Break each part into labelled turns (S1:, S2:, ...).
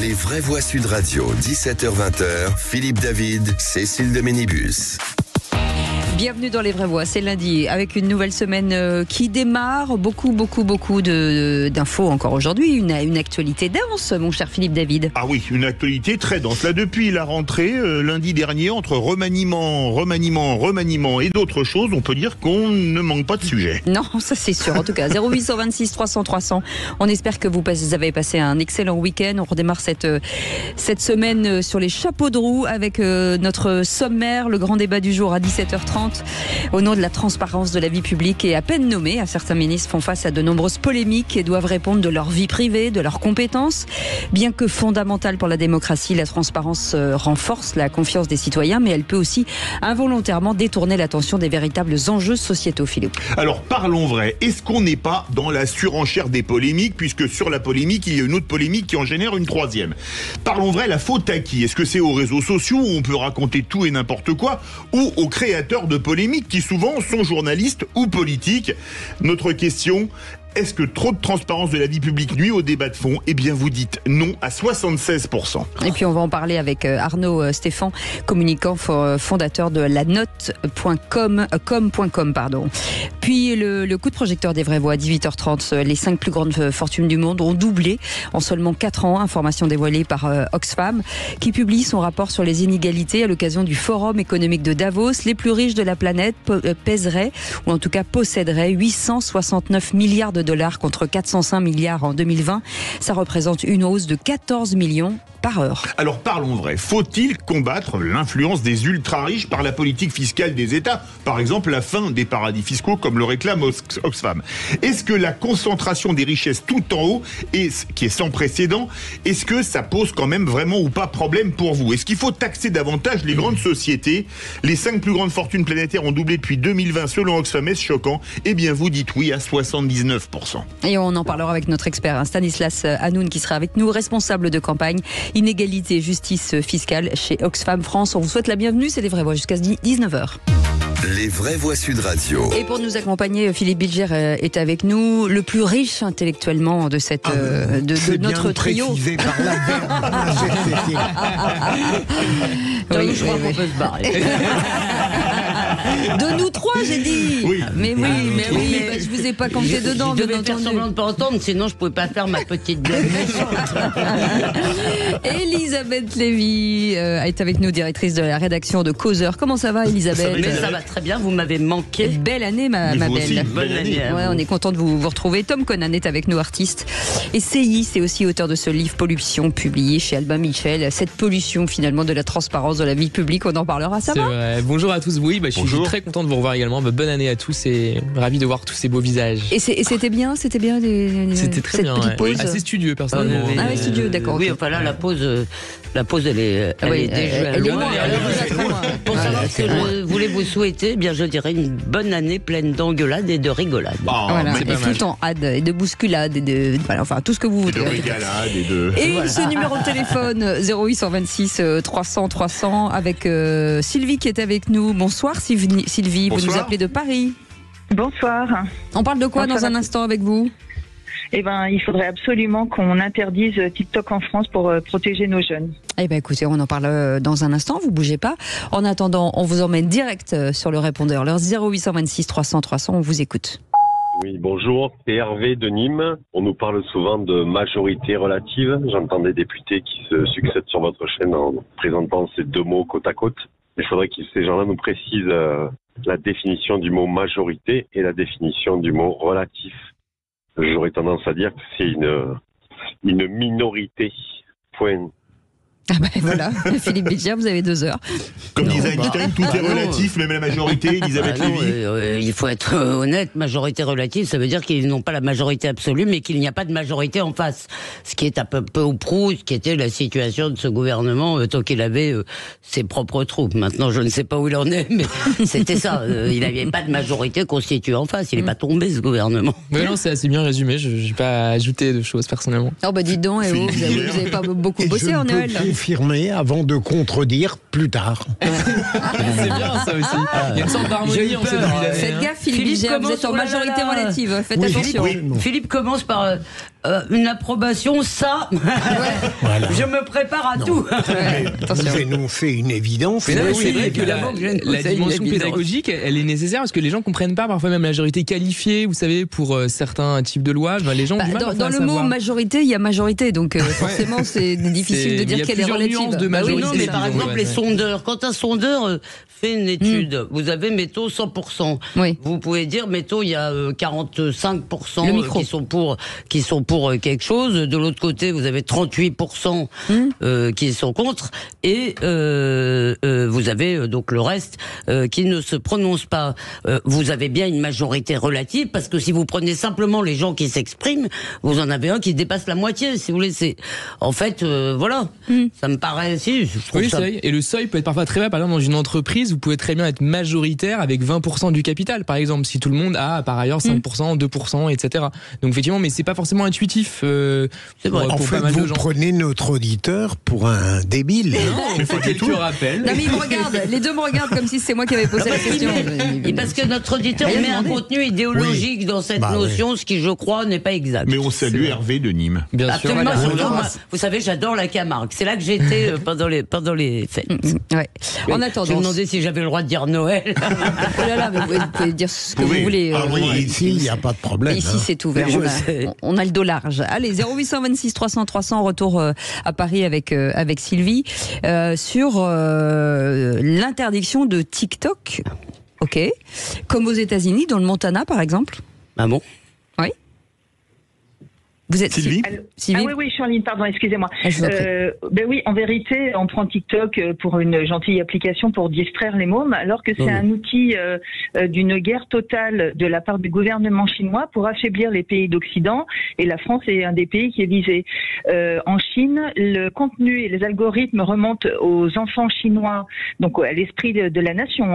S1: Les vraies voix Sud Radio, 17h-20h, Philippe David, Cécile de Ménibus.
S2: Bienvenue dans Les Vraies Voix, c'est lundi avec une nouvelle semaine qui démarre. Beaucoup d'infos encore aujourd'hui. Une actualité dense, mon cher Philippe David.
S3: Ah oui, une actualité très dense. Là, depuis la rentrée, lundi dernier, entre remaniement et d'autres choses, on peut dire qu'on ne manque pas de sujet.
S2: Non, ça c'est sûr. En tout cas, 0826 300 300. On espère que vous avez passé un excellent week-end. On redémarre cette semaine sur les chapeaux de roue avec notre sommaire, le grand débat du jour à 17h30. Au nom de la transparence de la vie publique et à peine nommés, certains ministres font face à de nombreuses polémiques et doivent répondre de leur vie privée, de leurs compétences. Bien que fondamentale pour la démocratie, la transparence renforce la confiance des citoyens, mais elle peut aussi involontairement détourner l'attention des véritables enjeux sociétaux, Philippe.
S3: Alors parlons vrai, est-ce qu'on n'est pas dans la surenchère des polémiques, puisque sur la polémique, il y a une autre polémique qui en génère une troisième. Parlons vrai, la faute à qui? Est-ce que c'est aux réseaux sociaux où on peut raconter tout et n'importe quoi, ou aux créateurs de polémiques qui souvent sont journalistes ou politiques? Notre question: est-ce que trop de transparence de la vie publique nuit au débat de fond? Eh bien, vous dites non à 76%.
S2: Et puis, on va en parler avec Arnaud Stéphane, communicant fondateur de la note.com. Puis, le coup de projecteur des vraies voix à 18h30. Les 5 plus grandes fortunes du monde ont doublé en seulement 4 ans. Information dévoilée par Oxfam, qui publie son rapport sur les inégalités à l'occasion du Forum économique de Davos. Les plus riches de la planète pèseraient, ou en tout cas posséderaient, 869 milliards de dollars contre 405 milliards en 2020. Ça représente une hausse de 14 millions par heure.
S3: Alors parlons vrai, faut-il combattre l'influence des ultra-riches par la politique fiscale des États? Par exemple, la fin des paradis fiscaux comme le réclame Oxfam. Est-ce que la concentration des richesses tout en haut, qui est sans précédent, est-ce que ça pose quand même vraiment ou pas problème pour vous? Est-ce qu'il faut taxer davantage les grandes sociétés? Les 5 plus grandes fortunes planétaires ont doublé depuis 2020 selon Oxfam, est-ce choquant? Eh bien vous dites oui à 79%.
S2: Et on en parlera avec notre expert Stanislas Hanoun qui sera avec nous, responsable de campagne Inégalité et justice fiscale chez Oxfam France. On vous souhaite la bienvenue, c'est Les Vraies Voix jusqu'à 19h.
S1: Les vraies voix Sud Radio.
S2: Et pour nous accompagner, Philippe Bilger est avec nous, le plus riche intellectuellement de notre trio.
S4: Précisé par la
S2: Oui, je crois qu'on peut se barrer. De nous trois, j'ai dit.
S3: Oui.
S2: Mais je vous ai pas compté dedans.
S5: Je devais faire semblant de pas entendre, sinon je pouvais pas faire ma petite blague.
S2: Elisabeth Lévy est avec nous, directrice de la rédaction de Causeur. Comment ça va, Elisabeth?
S5: Mais ça va très bien, vous m'avez manqué.
S2: Belle année, ma belle.
S3: Aussi,
S5: bonne année.
S2: Ouais, on est content de vous retrouver. Tom Conan est avec nous, artiste. Et CI, c'est aussi auteur de ce livre Pollution, publié chez Albin Michel. Cette pollution, finalement, de la transparence de la vie publique, on en parlera, ça va?
S6: Vrai. Bonjour à tous, oui, je suis très content de vous revoir également. Bonne année à tous et ravi de voir tous ces beaux visages.
S2: Et c'était bien
S6: C'était très bien,
S2: pause.
S6: assez studieux personnellement.
S2: Ah oui, studieux, d'accord.
S5: Oui, enfin là, la pause, elle est déjà loin. Pour savoir ce que je voulais vous souhaiter, eh bien, je dirais une bonne année pleine d'engueulades et de rigolades.
S2: Voilà, et tout en hâte, et de bousculade, enfin tout ce que vous voulez.
S3: De régalade et de...
S2: Et ce numéro de téléphone 0826 300 300 avec Sylvie qui est avec nous. Bonsoir Sylvie,
S3: Bonsoir.
S2: Vous nous appelez de Paris.
S7: Bonsoir.
S2: On parle de quoi
S7: Bonsoir
S2: dans un instant avec vous?
S7: Eh ben, il faudrait absolument qu'on interdise TikTok en France pour protéger nos jeunes.
S2: Eh ben écoutez, on en parle dans un instant, vous bougez pas. En attendant, on vous emmène direct sur le répondeur. Leur 0826 300 300, on vous écoute.
S8: Oui, bonjour, c'est Hervé de Nîmes. On nous parle souvent de majorité relative. J'entends des députés qui se succèdent sur votre chaîne en présentant ces deux mots côte à côte. Il faudrait que ces gens-là nous précisent la définition du mot majorité et la définition du mot relatif. J'aurais tendance à dire que c'est une minorité. Point.
S2: Ah ben voilà, Philippe Bilger, vous avez 2 heures.
S3: Comme disait Einstein, tout est relatif, même la majorité, Elisabeth Lévy.
S5: Il faut être honnête, majorité relative, ça veut dire qu'ils n'ont pas la majorité absolue, mais qu'il n'y a pas de majorité en face. Ce qui est à peu ou prou, ce qui était la situation de ce gouvernement, tant qu'il avait ses propres troupes. Maintenant, je ne sais pas où il en est, mais c'était ça. Il n'avait pas de majorité constituée en face. Il n'est pas tombé, ce gouvernement.
S6: Oui, non, c'est assez bien résumé. Je n'ai pas ajouté de choses personnellement.
S2: Oh bah dites donc, vous n'avez pas beaucoup bossé en Noël.
S4: Confirmer avant de contredire plus tard.
S6: C'est bien ça aussi. Il y a une sorte d'harmonie en cette début d'année.
S2: Faites gaffe, Philippe Bilger, vous êtes en majorité relative. Faites attention.
S5: Philippe commence par Une approbation, ça,
S4: Voilà.
S5: je me prépare à tout.
S4: Mais vous énoncez une évidence.
S6: Mais non, mais
S4: Oui,
S6: c'est vrai
S4: oui,
S6: que la dimension pédagogique, elle est nécessaire parce que les gens comprennent pas parfois même la majorité qualifiée, vous savez, pour certains types de lois. Les gens ont du mal
S2: dans
S6: à
S2: le mot
S6: savoir.
S2: majorité, il y a majorité, donc forcément c'est difficile de dire qu'elle est relative.
S6: Nuances de
S5: Oui,
S6: majorité.
S5: non, mais par
S6: disons,
S5: exemple, les sondeurs. Quand un sondeur fait une étude, vous avez, mettons, 100%.
S2: Oui.
S5: Vous pouvez dire, mettons, il y a 45%
S2: Le micro.
S5: qui sont pour quelque chose. De l'autre côté, vous avez 38% qui sont contre. Et vous avez donc le reste qui ne se prononce pas. Vous avez bien une majorité relative, parce que si vous prenez simplement les gens qui s'expriment, vous en avez un qui dépasse la moitié, si vous voulez. C'est en fait, voilà. Ça me paraît, si, je trouve
S6: Oui,
S5: ça.
S6: c'est vrai. Et le seuil peut être parfois très bas. Par exemple, dans une entreprise, vous pouvez très bien être majoritaire avec 20% du capital, par exemple, si tout le monde a par ailleurs 5%, 2%, etc. Donc effectivement, mais c'est pas forcément intuitif.
S5: C'est vrai.
S4: En
S6: pour
S4: fait,
S6: pas mal de
S4: vous
S6: gens.
S4: prenez notre auditeur pour un débile.
S6: On fait quelques rappels.
S2: Non mais ils me regardent, les deux me regardent comme si c'est moi qui avais posé la question.
S5: Et parce que notre auditeur
S2: Rien
S5: met un
S2: demandé.
S5: contenu idéologique dans cette
S4: Bah
S5: notion, ce qui, je crois, n'est pas exact.
S3: Mais on salue Hervé de Nîmes.
S6: Bien sûr.
S5: Absolument,
S2: voilà.
S5: surtout,
S2: On
S5: moi,
S2: l'embrasse.
S5: vous savez, j'adore la Camargue. C'est là que j'étais pendant les fêtes.
S2: Ouais. En
S5: Je me
S2: attendant.
S5: demandais si j'avais le droit de dire Noël.
S2: Oh là là, mais vous pouvez dire ce que
S3: Oui.
S2: vous voulez.
S3: Ah oui,
S4: Ici, il n'y a pas de problème.
S2: Ici,
S4: hein.
S2: c'est ouvert.
S5: Je sais.
S2: On a le dos large. Allez, 0826 300 300, retour à Paris avec Sylvie sur l'interdiction de TikTok. Ok. Comme aux États-Unis, dans le Montana, par exemple.
S5: Ah bon?
S2: Oui. Vous êtes
S3: Sylvie
S2: Sylvie.
S7: Ah oui, je suis en ligne, pardon, excusez-moi.
S2: Ah, je vous en prie.
S7: Ben oui, en vérité, on prend TikTok pour une gentille application pour distraire les mômes, alors que c'est un outil d'une guerre totale de la part du gouvernement chinois pour affaiblir les pays d'Occident, et la France est un des pays qui est visé. En Chine, le contenu et les algorithmes remontent aux enfants chinois, donc à l'esprit de la nation,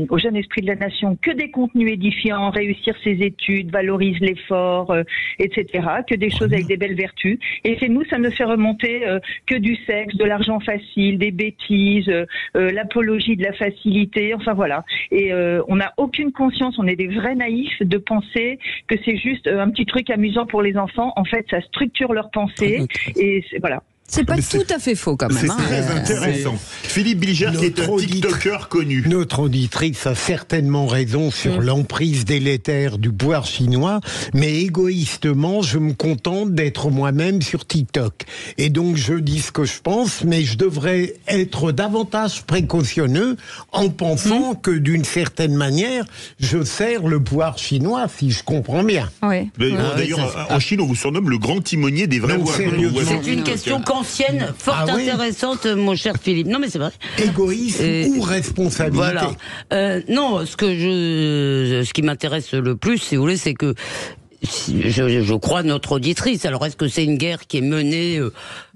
S7: au jeune esprit de la nation, que des contenus édifiants, réussir ses études, valorise l'effort, etc., que des choses avec des belles vertus. Et chez nous, ça ne fait remonter que du sexe, de l'argent facile, des bêtises, l'apologie de la facilité, enfin voilà. Et on n'a aucune conscience, on est des vrais naïfs de penser que c'est juste un petit truc amusant pour les enfants. En fait, ça structure leur pensée et voilà.
S2: C'est pas
S3: Mais
S2: tout à fait faux quand même.
S3: C'est
S2: hein.
S3: très intéressant. Philippe Bilger, qui est un
S4: Notre
S3: TikToker connu.
S4: Notre auditrice a certainement raison sur l'emprise délétère du pouvoir chinois, mais égoïstement, je me contente d'être moi-même sur TikTok. Et donc, je dis ce que je pense, mais je devrais être davantage précautionneux en pensant que, d'une certaine manière, je sers le pouvoir chinois, si je comprends bien.
S2: Ouais.
S3: Mais, d'ailleurs, en Chine, on vous surnomme le grand timonier des vrais
S4: Non,
S3: voix.
S4: sérieusement.
S5: C'est une question ancienne, fort
S4: Ah oui.
S5: intéressante, mon cher Philippe. Non, mais c'est vrai.
S4: Égoïsme ou responsabilité.
S5: Voilà. Non, ce qui m'intéresse le plus, si vous voulez, c'est que je crois notre auditrice. Alors, est-ce que c'est une guerre qui est menée,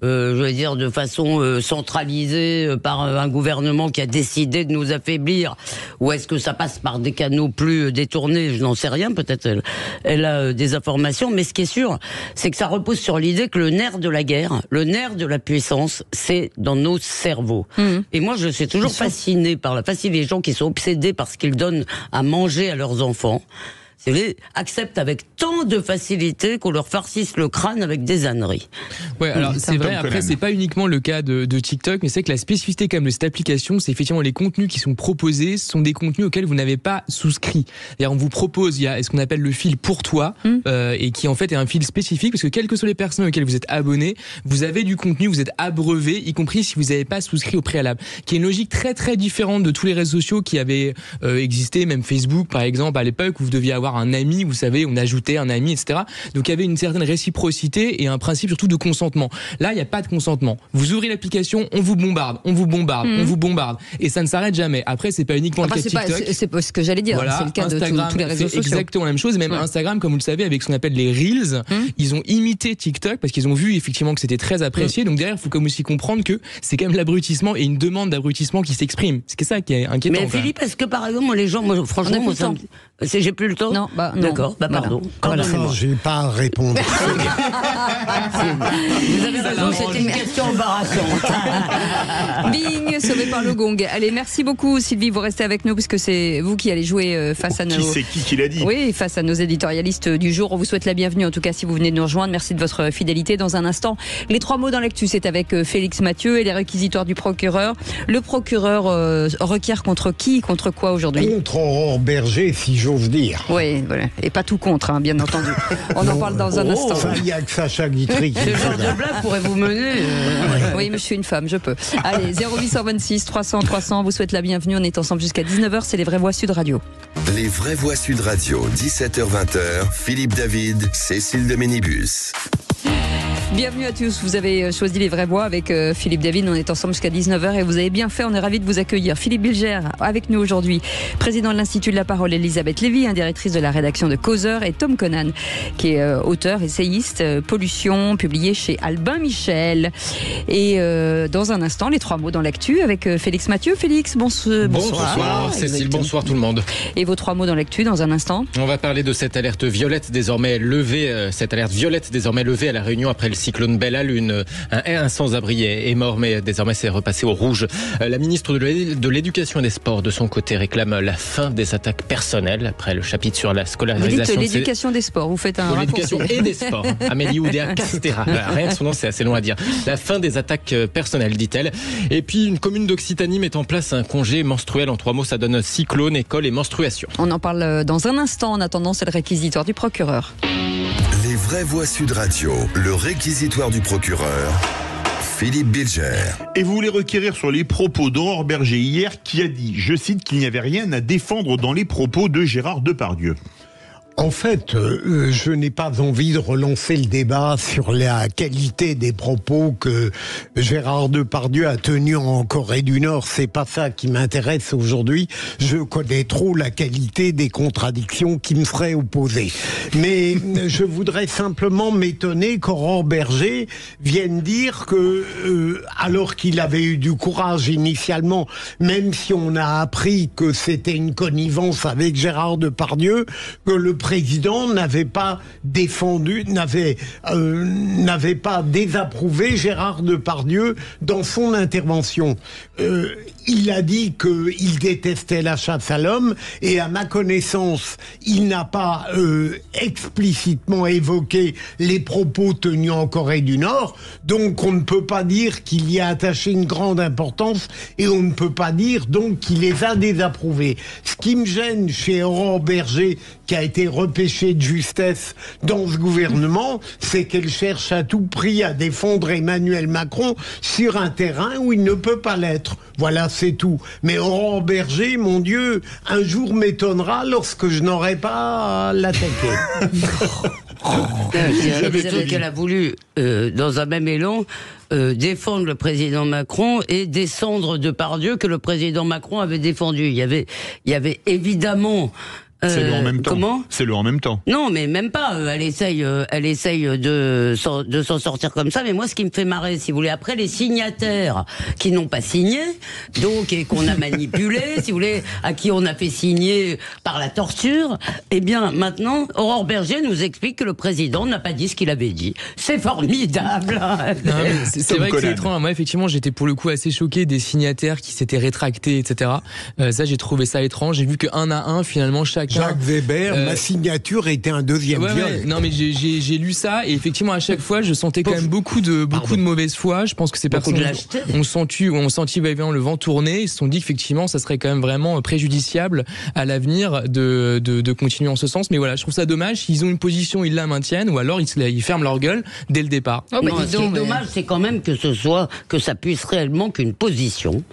S5: je veux dire, de façon centralisée par un gouvernement qui a décidé de nous affaiblir, ou est-ce que ça passe par des canaux plus détournés? Je n'en sais rien. Peut-être elle a des informations. Mais ce qui est sûr, c'est que ça repose sur l'idée que le nerf de la guerre, le nerf de la puissance, c'est dans nos cerveaux. Et moi, je suis toujours fascinée par les gens qui sont obsédés par ce qu'ils donnent à manger à leurs enfants. C'est vrai, acceptent avec tant de facilité qu'on leur farcisse le crâne avec des âneries.
S6: Ouais, alors c'est vrai,
S3: Tom
S6: après
S3: Conan.
S6: c'est pas uniquement le cas de TikTok, mais c'est que la spécificité quand même de cette application, c'est effectivement les contenus qui sont proposés sont des contenus auxquels vous n'avez pas souscrit. C'est-à-dire on vous propose, il y a ce qu'on appelle le fil pour toi, et qui en fait est un fil spécifique, parce que quelles que soient les personnes auxquelles vous êtes abonné, vous avez du contenu, vous êtes abreuvé, y compris si vous n'avez pas souscrit au préalable, qui est une logique très très différente de tous les réseaux sociaux qui avaient existé, même Facebook par exemple à l'époque, où vous deviez avoir un ami, vous savez, on ajoutait un ami, etc. Donc il y avait une certaine réciprocité et un principe surtout de consentement. Là, il n'y a pas de consentement. Vous ouvrez l'application, on vous bombarde, on vous bombarde, on vous bombarde, et ça ne s'arrête jamais. Après, c'est pas uniquement
S2: Enfin,
S6: le cas de TikTok.
S2: c'est pas ce que j'allais dire.
S6: Voilà,
S2: c'est le cas
S6: Instagram,
S2: de tous les réseaux
S6: c'est
S2: sociaux.
S6: exactement la même chose. Et même Instagram, comme vous le savez, avec ce qu'on appelle les Reels, ils ont imité TikTok parce qu'ils ont vu effectivement que c'était très apprécié. Donc derrière, il faut comme aussi comprendre que c'est quand même l'abrutissement et une demande d'abrutissement qui s'exprime. C'est ça qui est inquiétant.
S5: Mais
S6: quand même.
S5: Philippe, est-ce que par exemple, moi, les gens, moi, franchement,
S2: On a plus le temps.
S5: j'ai plus le temps.
S2: Non, bah non.
S5: D'accord, bah pardon.
S2: Voilà.
S4: Enfin, j'ai pas à répondre.
S5: Vous avez raison, c'était une question embarrassante.
S2: Bing, sauvé par le gong. Allez, merci beaucoup Sylvie, vous restez avec nous puisque c'est vous qui allez jouer face à nos...
S3: Qui l'a dit?
S2: Oui, face à nos éditorialistes du jour. On vous souhaite la bienvenue en tout cas si vous venez de nous rejoindre. Merci de votre fidélité. Dans un instant, les 3 mots dans l'actu, c'est avec Félix Mathieu et les réquisitoires du procureur. Le procureur requiert contre qui, contre quoi aujourd'hui?
S4: Contre Aurore Berger, si j'ose dire.
S2: Oui, voilà. Et pas tout contre, hein, bien entendu. On en parle dans un instant.
S4: Enfin, il n'y a que Sacha Guitry.
S5: Ce genre de blague pourrait vous mener.
S2: Oui, mais je suis une femme, je peux. Allez, 0826 300 300, vous souhaite la bienvenue. On est ensemble jusqu'à 19h, c'est les Vraies Voix Sud Radio.
S1: Les Vraies Voix Sud Radio, 17h-20h, Philippe David, Cécile de Ménibus.
S2: Bienvenue à tous, vous avez choisi les Vraies Voix avec Philippe David, on est ensemble jusqu'à 19h et vous avez bien fait, on est ravis de vous accueillir. Philippe Bilger avec nous aujourd'hui, président de l'Institut de la Parole, Elisabeth Lévy, directrice de la rédaction de Causeur, et Tom Conan qui est auteur, essayiste, Pollution, publié chez Albin Michel. Et dans un instant, les 3 mots dans l'actu avec Félix Mathieu. Félix, bonsoir.
S9: Bonsoir Cécile, bonsoir tout le monde.
S2: Et vos 3 mots dans l'actu dans un instant?
S9: On va parler de cette alerte violette désormais levée, à La Réunion après le cyclone Bella. Un sans-abri est mort, mais désormais c'est repassé au rouge. La ministre de l'Éducation et des Sports, de son côté, réclame la fin des attaques personnelles après le chapitre sur la scolarisation.
S2: Vous dites l'éducation des sports, vous faites un
S9: l'éducation et des sports. Amélie Oudéa-Castéra. Rien que son nom, c'est assez long à dire. La fin des attaques personnelles, dit-elle. Et puis, une commune d'Occitanie met en place un congé menstruel. En 3 mots, ça donne cyclone, école et menstruation.
S2: On en parle dans un instant. En attendant, c'est le réquisitoire du procureur.
S1: Les Vraies Voix Sud Radio, le réquisitoire du procureur, Philippe Bilger.
S3: Et vous voulez requérir sur les propos d'Aurore Berger hier, qui a dit, je cite, qu'il n'y avait rien à défendre dans les propos de Gérard Depardieu.
S4: En fait, je n'ai pas envie de relancer le débat sur la qualité des propos que Gérard Depardieu a tenus en Corée du Nord. C'est pas ça qui m'intéresse aujourd'hui. Je connais trop la qualité des contradictions qui me seraient opposées. Mais je voudrais simplement m'étonner qu'Aurore Berger vienne dire que, alors qu'il avait eu du courage initialement, même si on a appris que c'était une connivence avec Gérard Depardieu, que le président n'avait pas défendu, n'avait pas désapprouvé Gérard Depardieu dans son intervention. Il a dit qu'il détestait la chasse à l'homme et à ma connaissance, il n'a pas explicitement évoqué les propos tenus en Corée du Nord. Donc on ne peut pas dire qu'il y a attaché une grande importance et on ne peut pas dire donc qu'il les a désapprouvés. Ce qui me gêne chez Aurore Berger, qui a été repêchée de justesse dans ce gouvernement, c'est qu'elle cherche à tout prix à défendre Emmanuel Macron sur un terrain où il ne peut pas l'être. Voilà, c'est tout. Mais Aurore Berger, mon Dieu, un jour m'étonnera lorsque je n'aurai pas à l'attaquer.
S5: Qu'elle a voulu, dans un même élan, défendre le président Macron et descendre Depardieu que le président Macron avait défendu. Il y avait évidemment...
S3: C'est le en même temps.
S5: Comment ?
S3: C'est le en même temps.
S5: Non, mais même pas. Elle essaye de s'en sortir comme ça. Mais moi, ce qui me fait marrer, si vous voulez, après les signataires qui n'ont pas signé, donc et qu'on a manipulé, si vous voulez, à qui on a fait signer par la torture, eh bien maintenant, Aurore Berger nous explique que le président n'a pas dit ce qu'il avait dit. C'est formidable.
S6: C'est vrai que c'est étrange. Moi, effectivement, j'étais pour le coup assez choqué des signataires qui s'étaient rétractés, etc. Ça, j'ai trouvé ça étrange. J'ai vu que un à un, finalement,
S4: Jacques Weber, ma signature était un deuxième viol.
S6: Ouais. Non, mais j'ai lu ça et effectivement à chaque fois je sentais quand même beaucoup de mauvaise foi. Je pense que ces personnes ont senti le vent tourner. Ils se sont dit qu'effectivement ça serait quand même vraiment préjudiciable à l'avenir de continuer en ce sens. Mais voilà, je trouve ça dommage. S'ils ont une position, ils la maintiennent, ou alors ils ferment leur gueule dès le départ.
S5: Ce qui est dommage, c'est quand même que ça puisse réellement qu'une position,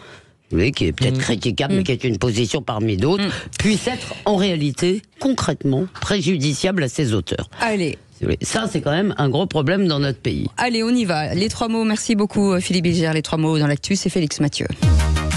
S5: oui, qui est peut-être critiquable, mais qui est une position parmi d'autres, puisse être en réalité, concrètement, préjudiciable à ses auteurs.
S2: Allez.
S5: Ça, c'est quand même un gros problème dans notre pays.
S2: Allez, on y va. Les 3 mots, merci beaucoup Philippe Bilger. Les 3 mots dans l'actu, c'est Félix Mathieu.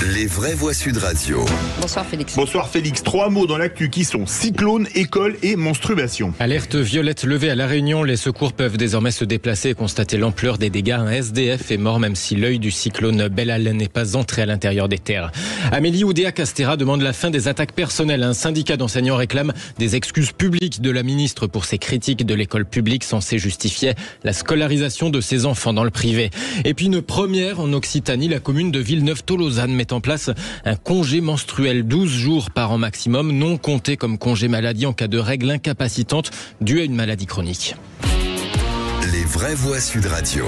S1: Les vraies voix Sud Radio.
S2: Bonsoir Félix.
S3: Bonsoir Félix. 3 mots dans l'actu qui sont cyclone, école et menstruation.
S9: Alerte violette levée à La Réunion. Les secours peuvent désormais se déplacer et constater l'ampleur des dégâts. Un SDF est mort même si l'œil du cyclone Bellal n'est pas entré à l'intérieur des terres. Amélie Oudéa-Castéra demande la fin des attaques personnelles. Un syndicat d'enseignants réclame des excuses publiques de la ministre pour ses critiques de l'école publique censée justifier la scolarisation de ses enfants dans le privé. Et puis une première en Occitanie, la commune de Villeneuve-Tolosane met en place un congé menstruel 12 jours par an maximum, non compté comme congé maladie en cas de règle incapacitante due à une maladie chronique.
S1: Les vraies voix Sud Radio.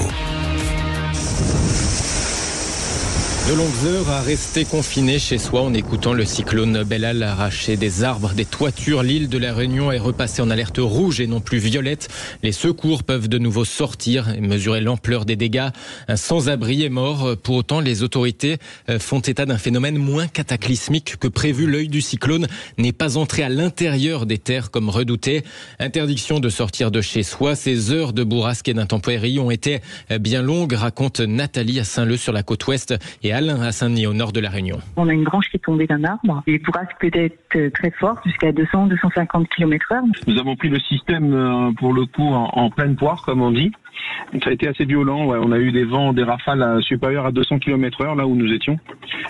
S9: De longues heures à rester confiné chez soi en écoutant le cyclone Bellal arracher des arbres, des toitures. L'île de la Réunion est repassée en alerte rouge et non plus violette. Les secours peuvent de nouveau sortir et mesurer l'ampleur des dégâts. Un sans-abri est mort. Pour autant, les autorités font état d'un phénomène moins cataclysmique que prévu. L'œil du cyclone n'est pas entré à l'intérieur des terres comme redouté. Interdiction de sortir de chez soi. Ces heures de bourrasque et d'intempéries ont été bien longues, raconte Nathalie à Saint-Leu sur la côte ouest et Alain à Saint-Denis au nord de la Réunion.
S7: On a une branche qui est tombée d'un arbre. Les bourrasques peut être très fortes, jusqu'à 200-250 km/h.
S10: Nous avons pris le système pour le coup en pleine poire, comme on dit. Ça a été assez violent. Ouais. On a eu des vents, des rafales supérieures à 200 km/h là où nous étions.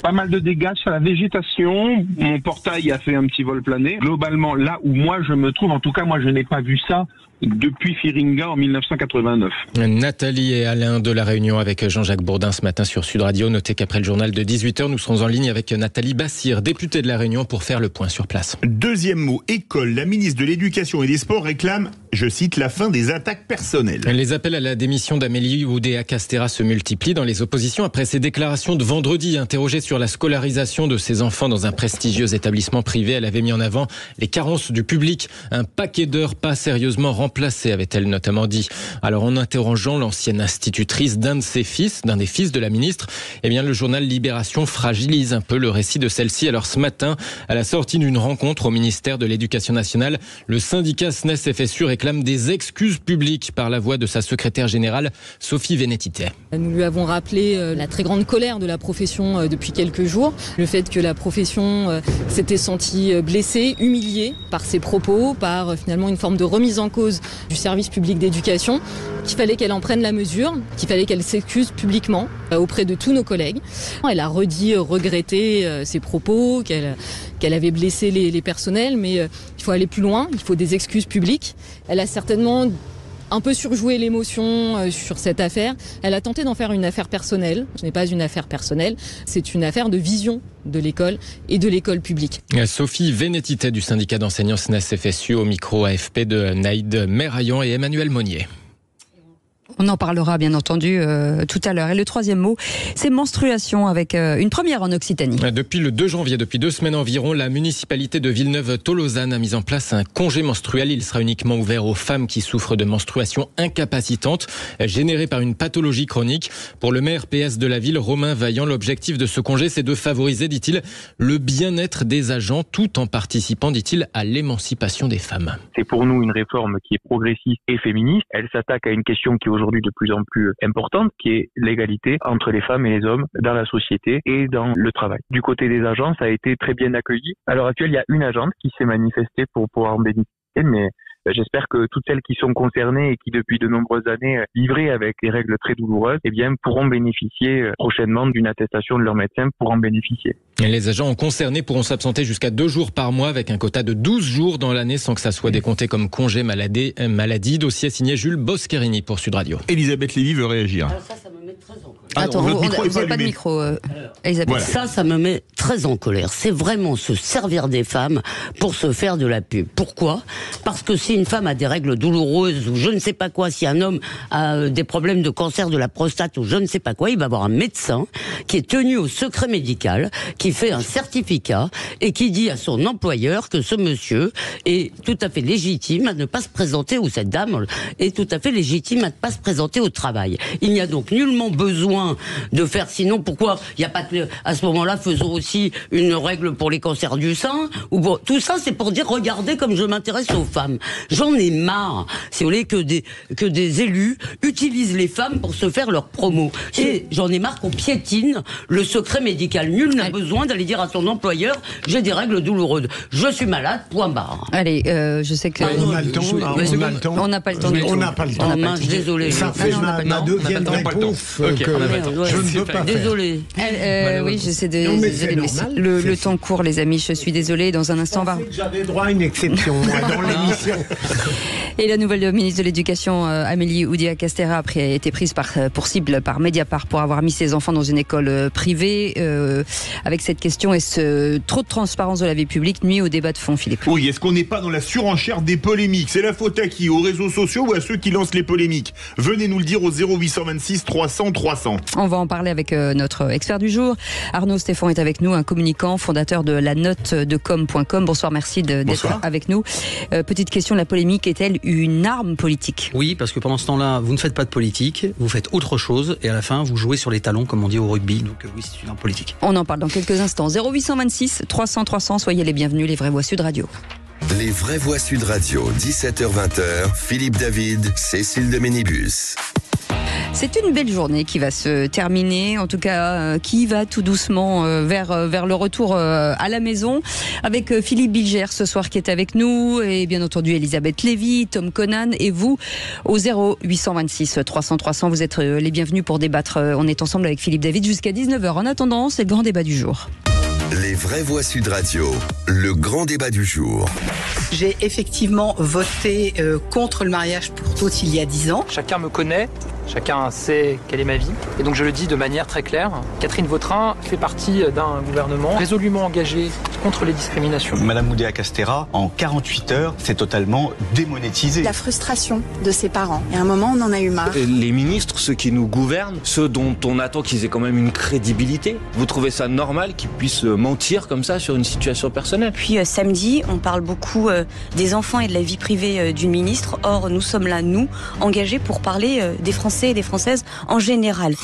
S10: Pas mal de dégâts sur la végétation. Mon portail a fait un petit vol plané. Globalement, là où moi je me trouve, en tout cas moi je n'ai pas vu ça depuis Firinga en 1989.
S9: Nathalie et Alain de la Réunion avec Jean-Jacques Bourdin ce matin sur Sud Radio. Notez qu'après le journal de 18h, nous serons en ligne avec Nathalie Bassir, députée de la Réunion, pour faire le point sur place.
S3: Deuxième mot, école. La ministre de l'Éducation et des Sports réclame, je cite, la fin des attaques personnelles.
S9: Les appels à la démission d'Amélie Oudéa-Castéra se multiplient dans les oppositions après ses déclarations de vendredi. Interrogée sur la scolarisation de ses enfants dans un prestigieux établissement privé, elle avait mis en avant les carences du public. Un paquet d'heures pas sérieusement remplacé, avait-elle notamment dit. Alors en interrogeant l'ancienne institutrice d'un des fils de la ministre, eh bien le journal Libération fragilise un peu le récit de celle-ci. Alors ce matin, à la sortie d'une rencontre au ministère de l'Éducation nationale, le syndicat SNES-FSU réclame des excuses publiques par la voix de sa secrétaire générale, Sophie Vénétité.
S11: Nous lui avons rappelé la très grande colère de la profession depuis quelques jours, le fait que la profession s'était sentie blessée, humiliée par ses propos, par finalement une forme de remise en cause du service public d'éducation, qu'il fallait qu'elle en prenne la mesure, qu'il fallait qu'elle s'excuse publiquement auprès de tous nos collègues. Elle a redit regretter ses propos, qu'elle avait blessé les personnels, mais il faut aller plus loin, il faut des excuses publiques. Elle a certainement un peu surjoué l'émotion sur cette affaire. Elle a tenté d'en faire une affaire personnelle. Ce n'est pas une affaire personnelle, c'est une affaire de vision de l'école et de l'école publique.
S9: Sophie Vénétité du syndicat d'enseignants SNES-FSU au micro AFP de Naïd Merayan et Emmanuel Monnier.
S2: On en parlera bien entendu tout à l'heure. Et le troisième mot, c'est menstruation avec une première en Occitanie.
S9: Depuis le 2 janvier, depuis 2 semaines environ, la municipalité de Villeneuve-Tolosane a mis en place un congé menstruel. Il sera uniquement ouvert aux femmes qui souffrent de menstruation incapacitante générée par une pathologie chronique. Pour le maire PS de la ville, Romain Vaillant, l'objectif de ce congé, c'est de favoriser, dit-il, le bien-être des agents tout en participant, dit-il, à l'émancipation des femmes.
S12: C'est pour nous une réforme qui est progressiste et féministe. Elle s'attaque à une question qui est aujourd'hui de plus en plus importante, qui est l'égalité entre les femmes et les hommes dans la société et dans le travail. Du côté des agents, ça a été très bien accueilli. À l'heure actuelle, il y a une agente qui s'est manifestée pour pouvoir en bénéficier, mais j'espère que toutes celles qui sont concernées et qui depuis de nombreuses années livraient avec des règles très douloureuses, eh bien, pourront bénéficier prochainement d'une attestation de leur médecin pour en bénéficier.
S9: Et les agents concernés pourront s'absenter jusqu'à 2 jours par mois avec un quota de 12 jours dans l'année sans que ça soit décompté comme congé maladie. Dossier signé Jules Boscherini pour Sud Radio.
S3: Elisabeth Lévy veut réagir.
S5: Alors ça me met très en colère.
S2: Attends, vous n'avez pas de micro, Elisabeth.
S5: Voilà. Ça me met très en colère. C'est vraiment se servir des femmes pour se faire de la pub. Pourquoi ? Parce que si une femme a des règles douloureuses ou je ne sais pas quoi, si un homme a des problèmes de cancer de la prostate ou je ne sais pas quoi, il va avoir un médecin qui est tenu au secret médical, qui fait un certificat et qui dit à son employeur que ce monsieur est tout à fait légitime à ne pas se présenter, ou cette dame est tout à fait légitime à ne pas se présenter au travail. Il n'y a donc nullement besoin de faire. Sinon, pourquoi il n'y a pas à ce moment-là, faisons aussi une règle pour les cancers du sein ou pour... Tout ça, c'est pour dire, regardez comme je m'intéresse aux femmes. J'en ai marre, si vous voulez, que des élus utilisent les femmes pour se faire leur promo. Et j'en ai marre qu'on piétine le secret médical. Nul n'a besoin d'aller dire à son employeur, j'ai des règles douloureuses. Je suis malade, point barre.
S2: Allez, je sais que...
S4: On a le temps,
S2: on n'a pas le temps.
S4: On n'a pas le temps.
S5: Désolé.
S4: Ça fait ma deuxième réponse. Je ne peux pas faire.
S5: Désolé.
S2: Oui, j'essaie de... Le temps court, les amis, je suis désolée. Dans un instant, on va...
S4: J'avais droit à une exception, moi, dans l'émission.
S2: Et la nouvelle ministre de l'Éducation, Amélie Oudéa-Castéra, a été prise pour cible par Mediapart pour avoir mis ses enfants dans une école privée. Avec cette question, est-ce trop de transparence de la vie publique nuit au débat de fond, Philippe?
S3: Oui, est-ce qu'on n'est pas dans la surenchère des polémiques? C'est la faute à qui? Aux réseaux sociaux ou à ceux qui lancent les polémiques? Venez nous le dire au 0826 300 300.
S2: On va en parler avec notre expert du jour. Arnaud Stéphane est avec nous, un communicant, fondateur de la note de com.com. Bonsoir, merci d'être avec nous. Petite question, la polémique est-elle une arme politique?
S13: Oui, parce que pendant ce temps-là, vous ne faites pas de politique, vous faites autre chose, et à la fin, vous jouez sur les talons, comme on dit au rugby. Donc oui, c'est une arme politique.
S2: On en parle dans quelques instants. 0826 300 300, soyez les bienvenus, les vraies voix Sud Radio.
S1: Les vraies voix Sud Radio, 17h-20h, Philippe David, Cécile de Ménibus.
S2: C'est une belle journée qui va se terminer, en tout cas qui va tout doucement vers le retour à la maison, avec Philippe Bilger ce soir qui est avec nous, et bien entendu Elisabeth Lévy, Tom Conan et vous au 0826 300 300. Vous êtes les bienvenus pour débattre. On est ensemble avec Philippe David jusqu'à 19h. En attendant, c'est le grand débat du jour.
S1: Les vraies voix Sud Radio, le grand débat du jour.
S14: J'ai effectivement voté contre le mariage pour tous il y a 10 ans.
S15: Chacun me connaît, chacun sait quelle est ma vie. Et donc je le dis de manière très claire, Catherine Vautrin fait partie d'un gouvernement résolument engagé contre les discriminations.
S16: Madame Oudéa-Castéra, en 48 heures, c'est totalement démonétisé.
S17: La frustration de ses parents. Et à un moment, on en a eu marre.
S18: Les ministres, ceux qui nous gouvernent, ceux dont on attend qu'ils aient quand même une crédibilité, vous trouvez ça normal qu'ils puissent mentir comme ça sur une situation personnelle?
S19: Puis samedi, on parle beaucoup des enfants et de la vie privée d'une ministre. Or, nous sommes là, nous, engagés pour parler des Français et des Françaises en général.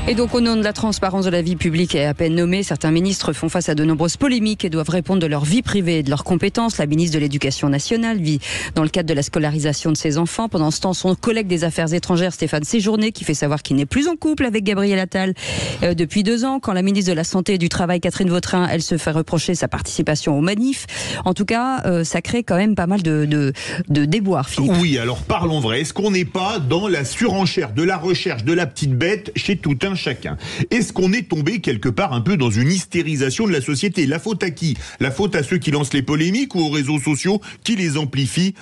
S2: Et donc, au nom de la transparence de la vie publique et à peine nommée, certains ministres font face à de nombreuses polémiques et doivent répondre de leur vie privée et de leurs compétences. La ministre de l'Éducation nationale vit dans le cadre de la scolarisation de ses enfants. Pendant ce temps, son collègue des Affaires étrangères, Stéphane Séjourné, qui fait savoir qu'il n'est plus en couple avec Gabriel Attal depuis 2 ans. Quand la ministre de la Santé et du Travail, Catherine Vautrin, elle se fait reprocher sa participation aux manifs. En tout cas, ça crée quand même pas mal de déboires, Philippe.
S3: Oui, alors parlons vrai. Est-ce qu'on n'est pas dans la surenchère de la recherche de la petite bête chez tout un chacun? Est-ce qu'on est tombé quelque part un peu dans une hystérisation de la société? La faute à qui? La faute à ceux qui lancent les polémiques ou aux réseaux sociaux qui les amplifient?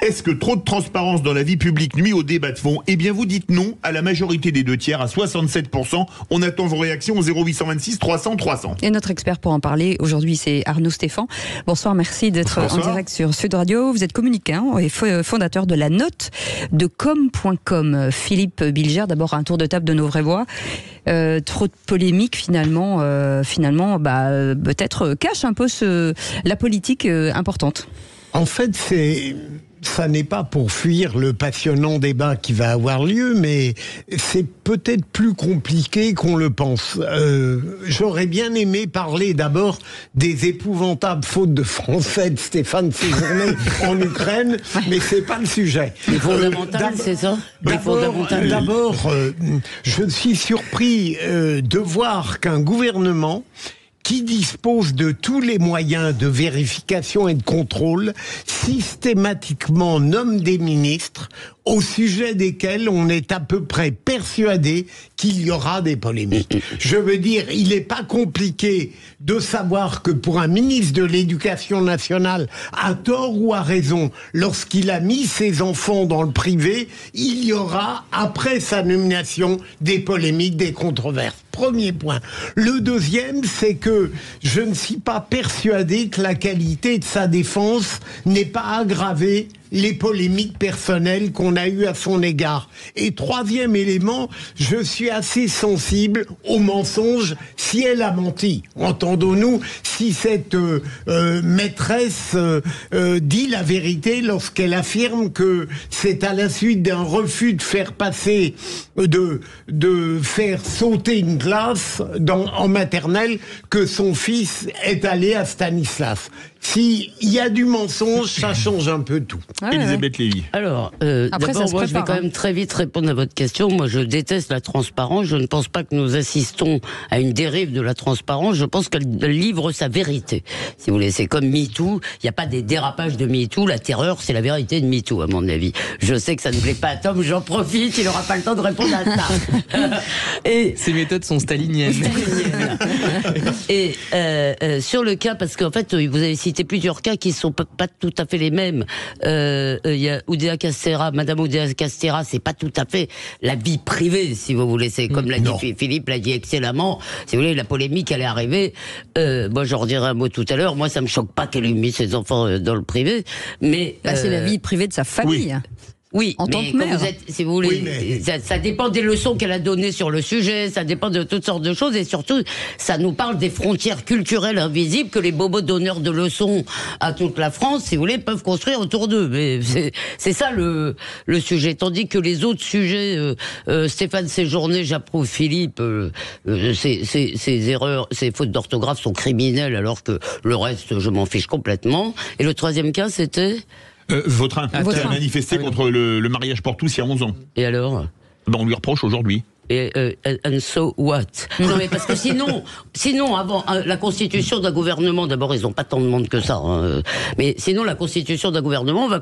S3: Est-ce que trop de transparence dans la vie publique nuit au débat de fond? Eh bien, vous dites non à la majorité des 2/3, à 67%. On attend vos réactions au 0826 300 300.
S2: Et notre expert pour en parler aujourd'hui, c'est Arnaud Stéphane. Bonsoir, merci d'être en direct sur Sud Radio. Vous êtes communicant et fondateur de la note de com.com. Philippe Bilger, d'abord un tour de table de nos vraies voix. Trop de polémiques finalement, peut-être cache un peu la politique importante.
S4: En fait, ça n'est pas pour fuir le passionnant débat qui va avoir lieu, mais c'est peut-être plus compliqué qu'on le pense. J'aurais bien aimé parler d'abord des épouvantables fautes de français de Stéphane Séjourné en Ukraine, mais c'est pas le sujet.
S5: Les fondamentales, c'est ça?
S4: D'abord, je suis surpris de voir qu'un gouvernement qui dispose de tous les moyens de vérification et de contrôle, systématiquement nomme des ministres au sujet desquels on est à peu près persuadé qu'il y aura des polémiques. Je veux dire, il n'est pas compliqué de savoir que pour un ministre de l'Éducation nationale, à tort ou à raison, lorsqu'il a mis ses enfants dans le privé, il y aura, après sa nomination, des polémiques, des controverses. Premier point. Le deuxième, c'est que je ne suis pas persuadé que la qualité de sa défense n'est pas aggravée les polémiques personnelles qu'on a eues à son égard. Et troisième élément, je suis assez sensible aux mensonges si elle a menti. Entendons-nous, si cette maîtresse dit la vérité lorsqu'elle affirme que c'est à la suite d'un refus de faire passer, de faire sauter une classe en maternelle que son fils est allé à Stanislas. S'il y a du mensonge, ça change un peu tout.
S3: Elisabeth Lévy.
S5: Alors, d'abord, moi, je vais quand même très vite répondre à votre question. Moi, je déteste la transparence. Je ne pense pas que nous assistons à une dérive de la transparence. Je pense qu'elle livre sa vérité. Si vous voulez, c'est comme MeToo. Il n'y a pas des dérapages de MeToo. La terreur, c'est la vérité de MeToo, à mon avis. Je sais que ça ne plaît pas à Tom. J'en profite. Il n'aura pas le temps de répondre à ça.
S6: Et ces méthodes sont staliniennes.
S5: Et sur le cas, parce qu'en fait, vous avez cité plusieurs cas qui sont pas tout à fait les mêmes. Il y a Oudéa Castéra, Madame Oudéa Castéra, c'est pas tout à fait la vie privée, si vous voulez. C'est comme l'a dit Philippe, l'a dit excellemment. Si vous voulez, la polémique, elle est arrivée. Moi, j'en redirai un mot tout à l'heure. Moi, ça me choque pas qu'elle ait mis ses enfants dans le privé, mais
S2: c'est la vie privée de sa famille.
S5: Oui,
S2: en tant que mère.
S5: Vous êtes, si vous voulez, ça dépend des leçons qu'elle a données sur le sujet, ça dépend de toutes sortes de choses, et surtout, ça nous parle des frontières culturelles invisibles que les bobos donneurs de leçons à toute la France, si vous voulez, peuvent construire autour d'eux. Mais c'est ça le sujet. Tandis que les autres sujets, Stéphane Séjourné, j'approuve Philippe, ces erreurs, ces fautes d'orthographe sont criminelles, alors que le reste, je m'en fiche complètement. Et le troisième cas, c'était
S3: Vautrin, qui a manifesté contre le mariage pour tous il y a 11 ans.
S5: Et alors ?
S3: On lui reproche aujourd'hui.
S5: And so what? Non, mais parce que sinon, avant la constitution d'un gouvernement, d'abord, ils n'ont pas tant de monde que ça, hein, mais sinon, la constitution d'un gouvernement va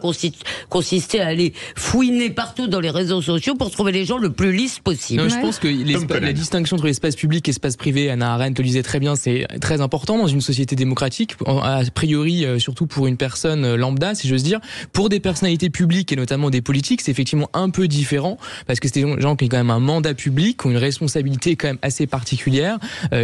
S5: consister à aller fouiner partout dans les réseaux sociaux pour trouver les gens le plus lisses possible.
S6: Non, je pense que la distinction entre l'espace public et l'espace privé, Hannah Arendt le disait très bien, c'est très important dans une société démocratique, a priori, surtout pour une personne lambda, si j'ose dire. Pour des personnalités publiques et notamment des politiques, c'est effectivement un peu différent, parce que c'est des gens qui ont quand même un mandat public, qui ont une responsabilité quand même assez particulière,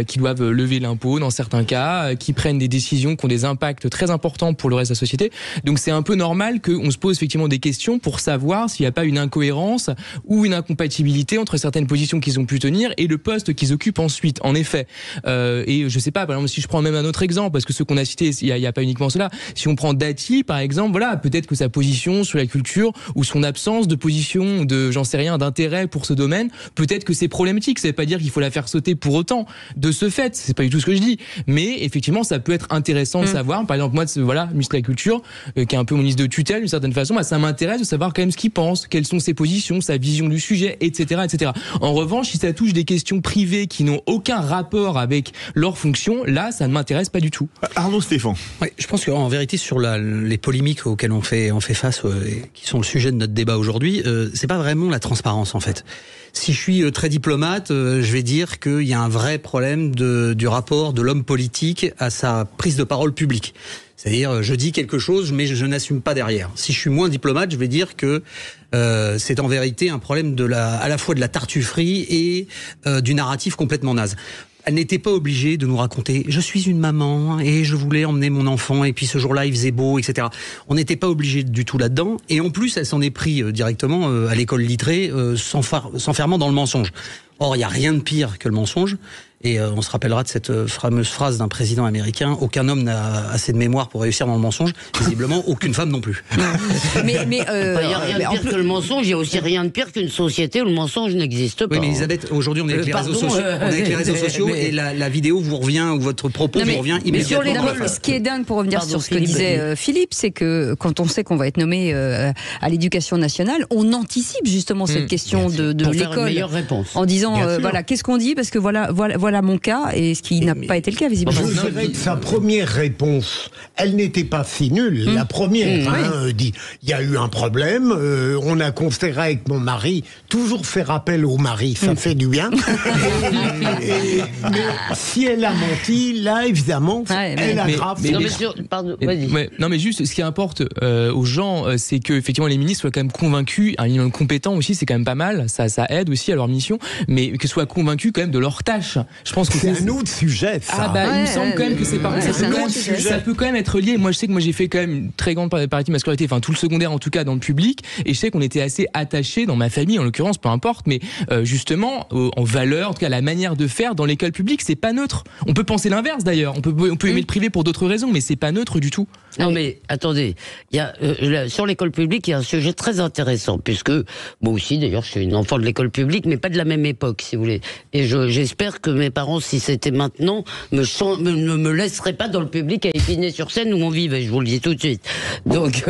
S6: qui doivent lever l'impôt dans certains cas, qui prennent des décisions qui ont des impacts très importants pour le reste de la société. Donc c'est un peu normal qu'on se pose effectivement des questions pour savoir s'il n'y a pas une incohérence ou une incompatibilité entre certaines positions qu'ils ont pu tenir et le poste qu'ils occupent ensuite. En effet, et je sais pas, par exemple, si je prends même un autre exemple, parce que ceux qu'on a cités, il y a pas uniquement cela. Si on prend Dati, par exemple, voilà, peut-être que sa position sur la culture ou son absence de position, j'en sais rien, d'intérêt pour ce domaine, peut-être que c'est problématique. Ça veut pas dire qu'il faut la faire sauter pour autant. De ce fait, c'est pas du tout ce que je dis. Mais effectivement, ça peut être intéressant de savoir. Par exemple, moi, ministre de la Culture, qui est un peu mon ministre de tutelle d'une certaine façon, ça m'intéresse de savoir quand même ce qu'il pense, quelles sont ses positions, sa vision du sujet, etc., etc. En revanche, si ça touche des questions privées qui n'ont aucun rapport avec leur fonction, là, ça ne m'intéresse pas du tout.
S3: Arnaud Stéphane.
S13: Oui, je pense qu'en vérité, sur les polémiques auxquelles on fait face, et qui sont le sujet de notre débat aujourd'hui, c'est pas vraiment la transparence, en fait. Si je suis très diplomate, je vais dire qu'il y a un vrai problème du rapport de l'homme politique à sa prise de parole publique. C'est-à-dire, je dis quelque chose, mais je n'assume pas derrière. Si je suis moins diplomate, je vais dire que c'est en vérité un problème à la fois de la tartufferie et du narratif complètement naze. Elle n'était pas obligée de nous raconter « je suis une maman et je voulais emmener mon enfant et puis ce jour-là il faisait beau », etc. On n'était pas obligé du tout là-dedans. Et en plus, elle s'en est pris directement à l'école littrée, s'enfermant dans le mensonge. Or, il n'y a rien de pire que le mensonge. Et on se rappellera de cette fameuse phrase d'un président américain: aucun homme n'a assez de mémoire pour réussir dans le mensonge. Visiblement, aucune femme non plus.
S5: Mais il n'y a rien de pire que le mensonge. Il y a aussi rien de pire qu'une société où le mensonge n'existe pas.
S13: Oui, mais Elisabeth, aujourd'hui, on est avec les réseaux sociaux. On est avec les réseaux sociaux et la vidéo vous revient, ou votre propos vous revient immédiatement.
S2: Ce qui est dingue, pour revenir sur ce que disait Philippe, c'est que quand on sait qu'on va être nommé à l'éducation nationale, on anticipe justement cette question de l'école en disant voilà, qu'est-ce qu'on dit, parce que voilà mon cas, et ce qui n'a pas été le cas visiblement.
S4: Je dirais que sa première réponse, elle n'était pas si nulle. La première dit, il y a eu un problème, on a considéré avec mon mari, toujours faire appel au mari, ça fait du bien. Mais si elle a menti, là évidemment, elle aggrave.
S6: Non mais juste, ce qui importe aux gens, c'est que effectivement les ministres soient quand même convaincus, un minimum compétent aussi, c'est quand même pas mal, ça aide aussi à leur mission, mais qu'ils soient convaincus quand même de leur tâche. Je pense que
S4: c'est un autre sujet, ça.
S6: Il me semble quand même que c'est ça peut quand même être lié. Moi, je sais que j'ai fait quand même une très grande partie de ma scolarité, enfin tout le secondaire en tout cas dans le public, et je sais qu'on était assez attachés dans ma famille, en l'occurrence, peu importe, mais justement en valeur, en tout cas la manière de faire dans l'école publique, c'est pas neutre. On peut penser l'inverse d'ailleurs. On peut aimer le privé pour d'autres raisons, mais c'est pas neutre du tout.
S5: Non mais attendez, il y a sur l'école publique, il y a un sujet très intéressant, puisque moi aussi d'ailleurs je suis une enfant de l'école publique, mais pas de la même époque, si vous voulez. Et j'espère que mes parents, si c'était maintenant, ne me laisseraient pas dans le public à Épinay-sur-Seine où on vivait, je vous le dis tout de suite. Donc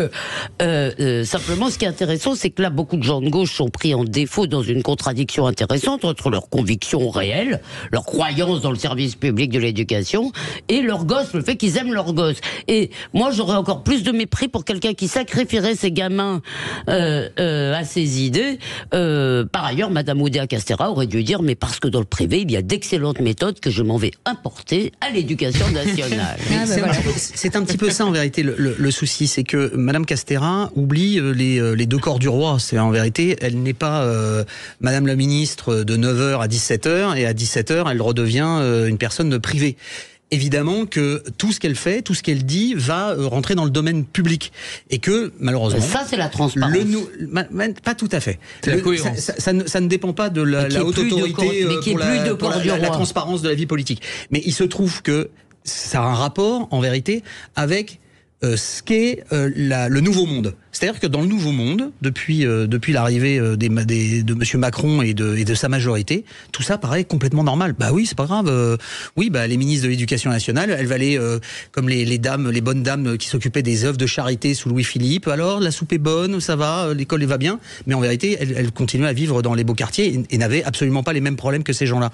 S5: simplement, ce qui est intéressant, c'est que là, beaucoup de gens de gauche sont pris en défaut dans une contradiction intéressante entre leurs convictions réelles, leur croyance dans le service public de l'éducation, et leurs gosses, le fait qu'ils aiment leurs gosses. Et moi, j'aurais encore plus de mépris pour quelqu'un qui sacrifierait ses gamins à ses idées. Par ailleurs, Madame Oudéa-Castéra aurait dû dire, mais parce que dans le privé, il y a d'excellentes méthodes que je m'en vais importer à l'éducation nationale.
S13: C'est un petit peu ça en vérité le souci, c'est que Madame Castéra oublie les deux corps du roi. C'est en vérité, elle n'est pas Madame la ministre de 9h à 17h, et à 17h, elle redevient une personne privée. Évidemment que tout ce qu'elle fait, tout ce qu'elle dit va rentrer dans le domaine public. Et que, malheureusement...
S5: Ça, c'est la transparence.
S13: Pas tout à fait.
S6: C'est la cohérence.
S13: Ça ne dépend pas de la haute autorité pour la transparence de la vie politique. Mais il se trouve que ça a un rapport, en vérité, avec ce qu'est le nouveau monde. C'est-à-dire que dans le nouveau monde, depuis l'arrivée de Monsieur Macron et de sa majorité, tout ça paraît complètement normal. Bah oui, c'est pas grave. Les ministres de l'Éducation nationale, elle va aller comme les bonnes dames qui s'occupaient des œuvres de charité sous Louis-Philippe. Alors la soupe est bonne, ça va, l'école va bien. Mais en vérité, elle continuait à vivre dans les beaux quartiers et n'avait absolument pas les mêmes problèmes que ces gens-là.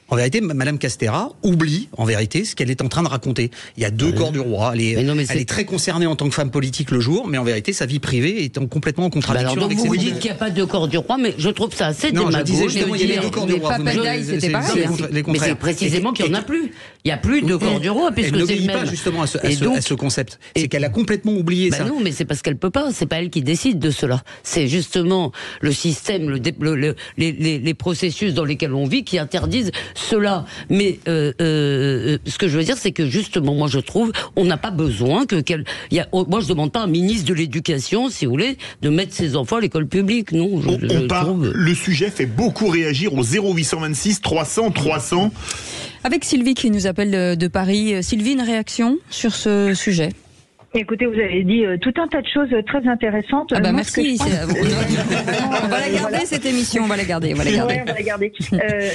S13: En vérité, Madame Castéra oublie en vérité ce qu'elle est en train de raconter. Il y a deux corps du roi. Elle est très concernée en tant que femme politique le jour, mais en vérité, sa vie privée est complètement en contradiction avec ses
S5: vous dites qu'il n'y a pas de corps du roi, mais je trouve ça assez démagogique.
S13: Non, je disais justement, il y avait deux corps du roi.
S2: C'était pareil.
S13: Mais
S5: c'est précisément qu'il n'y en a plus. Il n'y a plus de corps du roi, puisque c'est le même. Elle n'obéit pas
S13: justement à ce concept. C'est qu'elle a complètement oublié ça.
S5: Non, mais c'est parce qu'elle peut pas. C'est pas elle qui décide de cela. C'est justement le système, les processus dans lesquels on vit qui interdisent cela. Mais ce que je veux dire, c'est que justement, moi, je trouve, on n'a pas besoin moi, je demande pas à un ministre de l'Éducation, si vous voulez, de mettre ses enfants à l'école publique. Non.
S3: Le sujet fait beaucoup réagir au 0826 300 300.
S2: Avec Sylvie qui nous appelle de Paris. Sylvie, une réaction sur ce sujet?
S7: Écoutez, vous avez dit tout un tas de choses très intéressantes.
S2: Merci. On va la garder, cette émission. On va la garder.
S7: Ouais, on va la garder.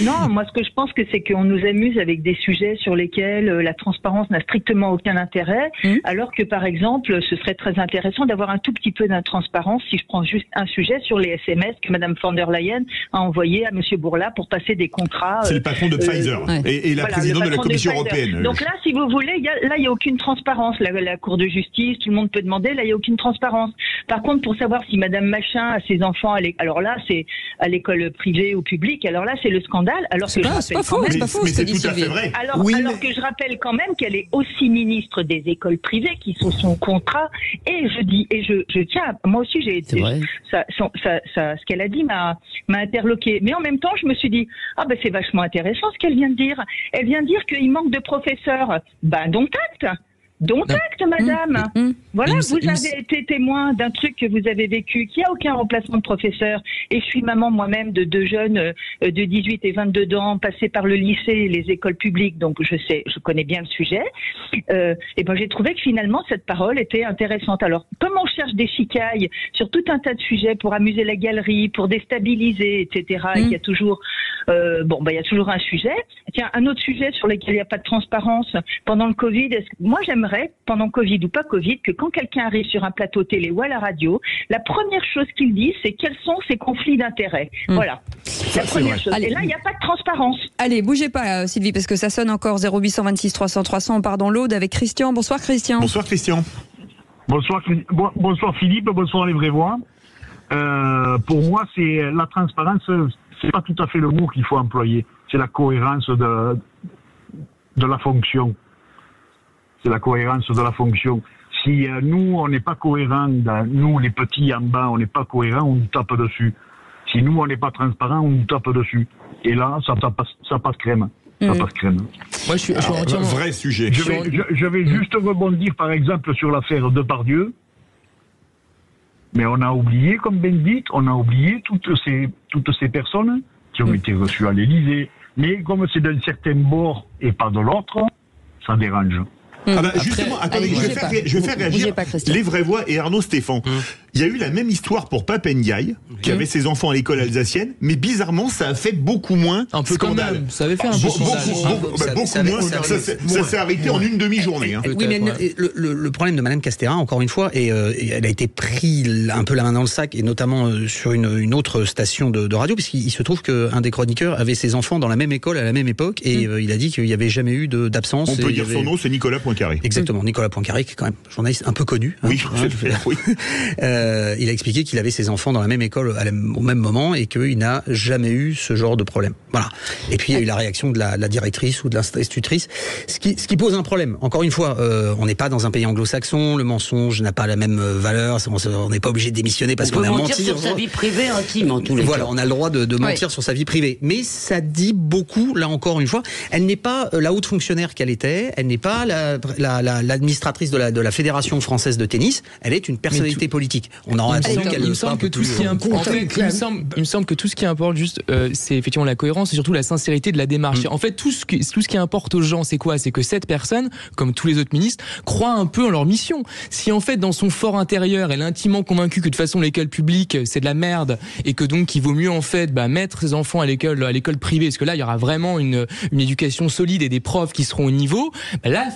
S7: Non, moi, ce que je pense, c'est qu'on nous amuse avec des sujets sur lesquels la transparence n'a strictement aucun intérêt, alors que, par exemple, ce serait très intéressant d'avoir un tout petit peu de transparence, si je prends juste un sujet, sur les SMS que Madame von der Leyen a envoyé à Monsieur Bourla pour passer des contrats.
S3: C'est le patron de Pfizer et la présidente de la Commission européenne.
S7: Donc là, si vous voulez, il y a aucune transparence. La Cour de justice, tout le monde peut demander, là il n'y a aucune transparence. Par contre, pour savoir si Madame Machin a ses enfants, alors là c'est à l'école privée ou publique, alors là c'est le scandale. Alors que
S2: c'est pas faux ce que dit Sylvie.
S7: Alors que je rappelle quand même qu'elle est aussi ministre des écoles privées qui sont son contrat. Et je tiens, moi aussi j'ai été, ce qu'elle a dit m'a interloqué. Mais en même temps, je me suis dit, c'est vachement intéressant ce qu'elle vient de dire. Elle vient de dire qu'il manque de professeurs. Dont acte. Donc acte, madame. Voilà, vous avez été témoin d'un truc que vous avez vécu, qu'il n'y a aucun remplacement de professeur. Et je suis maman moi-même de deux jeunes de 18 et 22 ans, passés par le lycée et les écoles publiques, donc je connais bien le sujet. Et j'ai trouvé que finalement cette parole était intéressante. Alors, comme on cherche des chicailles sur tout un tas de sujets pour amuser la galerie, pour déstabiliser, etc., et qu'il y a toujours, il y a toujours un sujet. Tiens, un autre sujet sur lequel il n'y a pas de transparence pendant le Covid. Moi, j'aimerais, pendant Covid ou pas Covid, que quand quelqu'un arrive sur un plateau télé ou à la radio, la première chose qu'il dit, c'est quels sont ses conflits d'intérêts. Voilà. La première chose.
S2: Allez.
S7: Et là, il n'y a pas de transparence.
S2: Allez, bougez pas, Sylvie, parce que ça sonne encore 0826 300 300. On part dans l'Aude avec Christian. Bonsoir, Christian.
S3: Bonsoir, Christian.
S20: Bonsoir, Philippe. Bonsoir, les vrais voix. Pour moi, c'est la transparence, c'est pas tout à fait le mot qu'il faut employer. C'est la cohérence de la fonction. C'est la cohérence de la fonction. Si nous, on n'est pas cohérents, nous, les petits en bas, on n'est pas cohérents, on nous tape dessus. Si nous, on n'est pas transparents, on nous tape dessus. Et là, ça passe crème. Pas de crème.
S6: Moi, je suis entièrement...
S3: Vrai sujet.
S20: Je vais juste rebondir, par exemple, sur l'affaire Depardieu. Mais on a oublié, comme Ben dit, on a oublié toutes ces personnes qui ont été reçues à l'Élysée. Mais comme c'est d'un certain bord et pas de l'autre, ça dérange.
S3: Justement, attendez, je vais faire réagir les vraies voix et Arnaud Stéphane. Il y a eu la même histoire pour Pape Ndiaye, qui avait ses enfants à l'école alsacienne, mais bizarrement, ça a fait beaucoup moins
S6: un peu
S3: scandale.
S6: Même. Ça avait fait un peu scandale.
S3: Beaucoup moins. Ça s'est arrêté en une demi-journée.
S13: Oui, mais le problème de Madame Castéra, encore une fois, et elle a été pris un peu la main dans le sac, et notamment sur une autre station de radio, puisqu'il se trouve qu'un des chroniqueurs avait ses enfants dans la même école à la même époque, et il a dit qu'il n'y avait jamais eu d'absence.
S3: On peut dire son nom, c'est Nicolas Poincaré.
S13: Exactement, Nicolas Poincaré, qui est quand même journaliste un peu connu.
S3: Oui, oui.
S13: Il a expliqué qu'il avait ses enfants dans la même école au même moment et qu'il n'a jamais eu ce genre de problème. Voilà. Et puis il y a eu la réaction de la directrice ou de l'institutrice, ce qui pose un problème. Encore une fois, on n'est pas dans un pays anglo-saxon, le mensonge n'a pas la même valeur, on n'est pas obligé de démissionner parce qu'on a menti.
S5: On peut mentir sur sa vie privée intime en tous les cas.
S13: Voilà, on a le droit de mentir sur sa vie privée. Mais ça dit beaucoup, là encore une fois, elle n'est pas la haute fonctionnaire qu'elle était, elle n'est pas l'administratrice de la Fédération française de tennis, elle est une personnalité politique. On aura
S6: il me semble que tout ce qui importe, il me semble que tout ce qui importe juste, c'est effectivement la cohérence et surtout la sincérité de la démarche. En fait, tout ce qui importe aux gens, c'est quoi? C'est que cette personne, comme tous les autres ministres, croit un peu en leur mission. Si en fait, dans son fort intérieur, elle est intimement convaincue que de toute façon l'école publique c'est de la merde et que donc il vaut mieux en fait mettre ses enfants à l'école privée, parce que là il y aura vraiment une éducation solide et des profs qui seront au niveau. Là,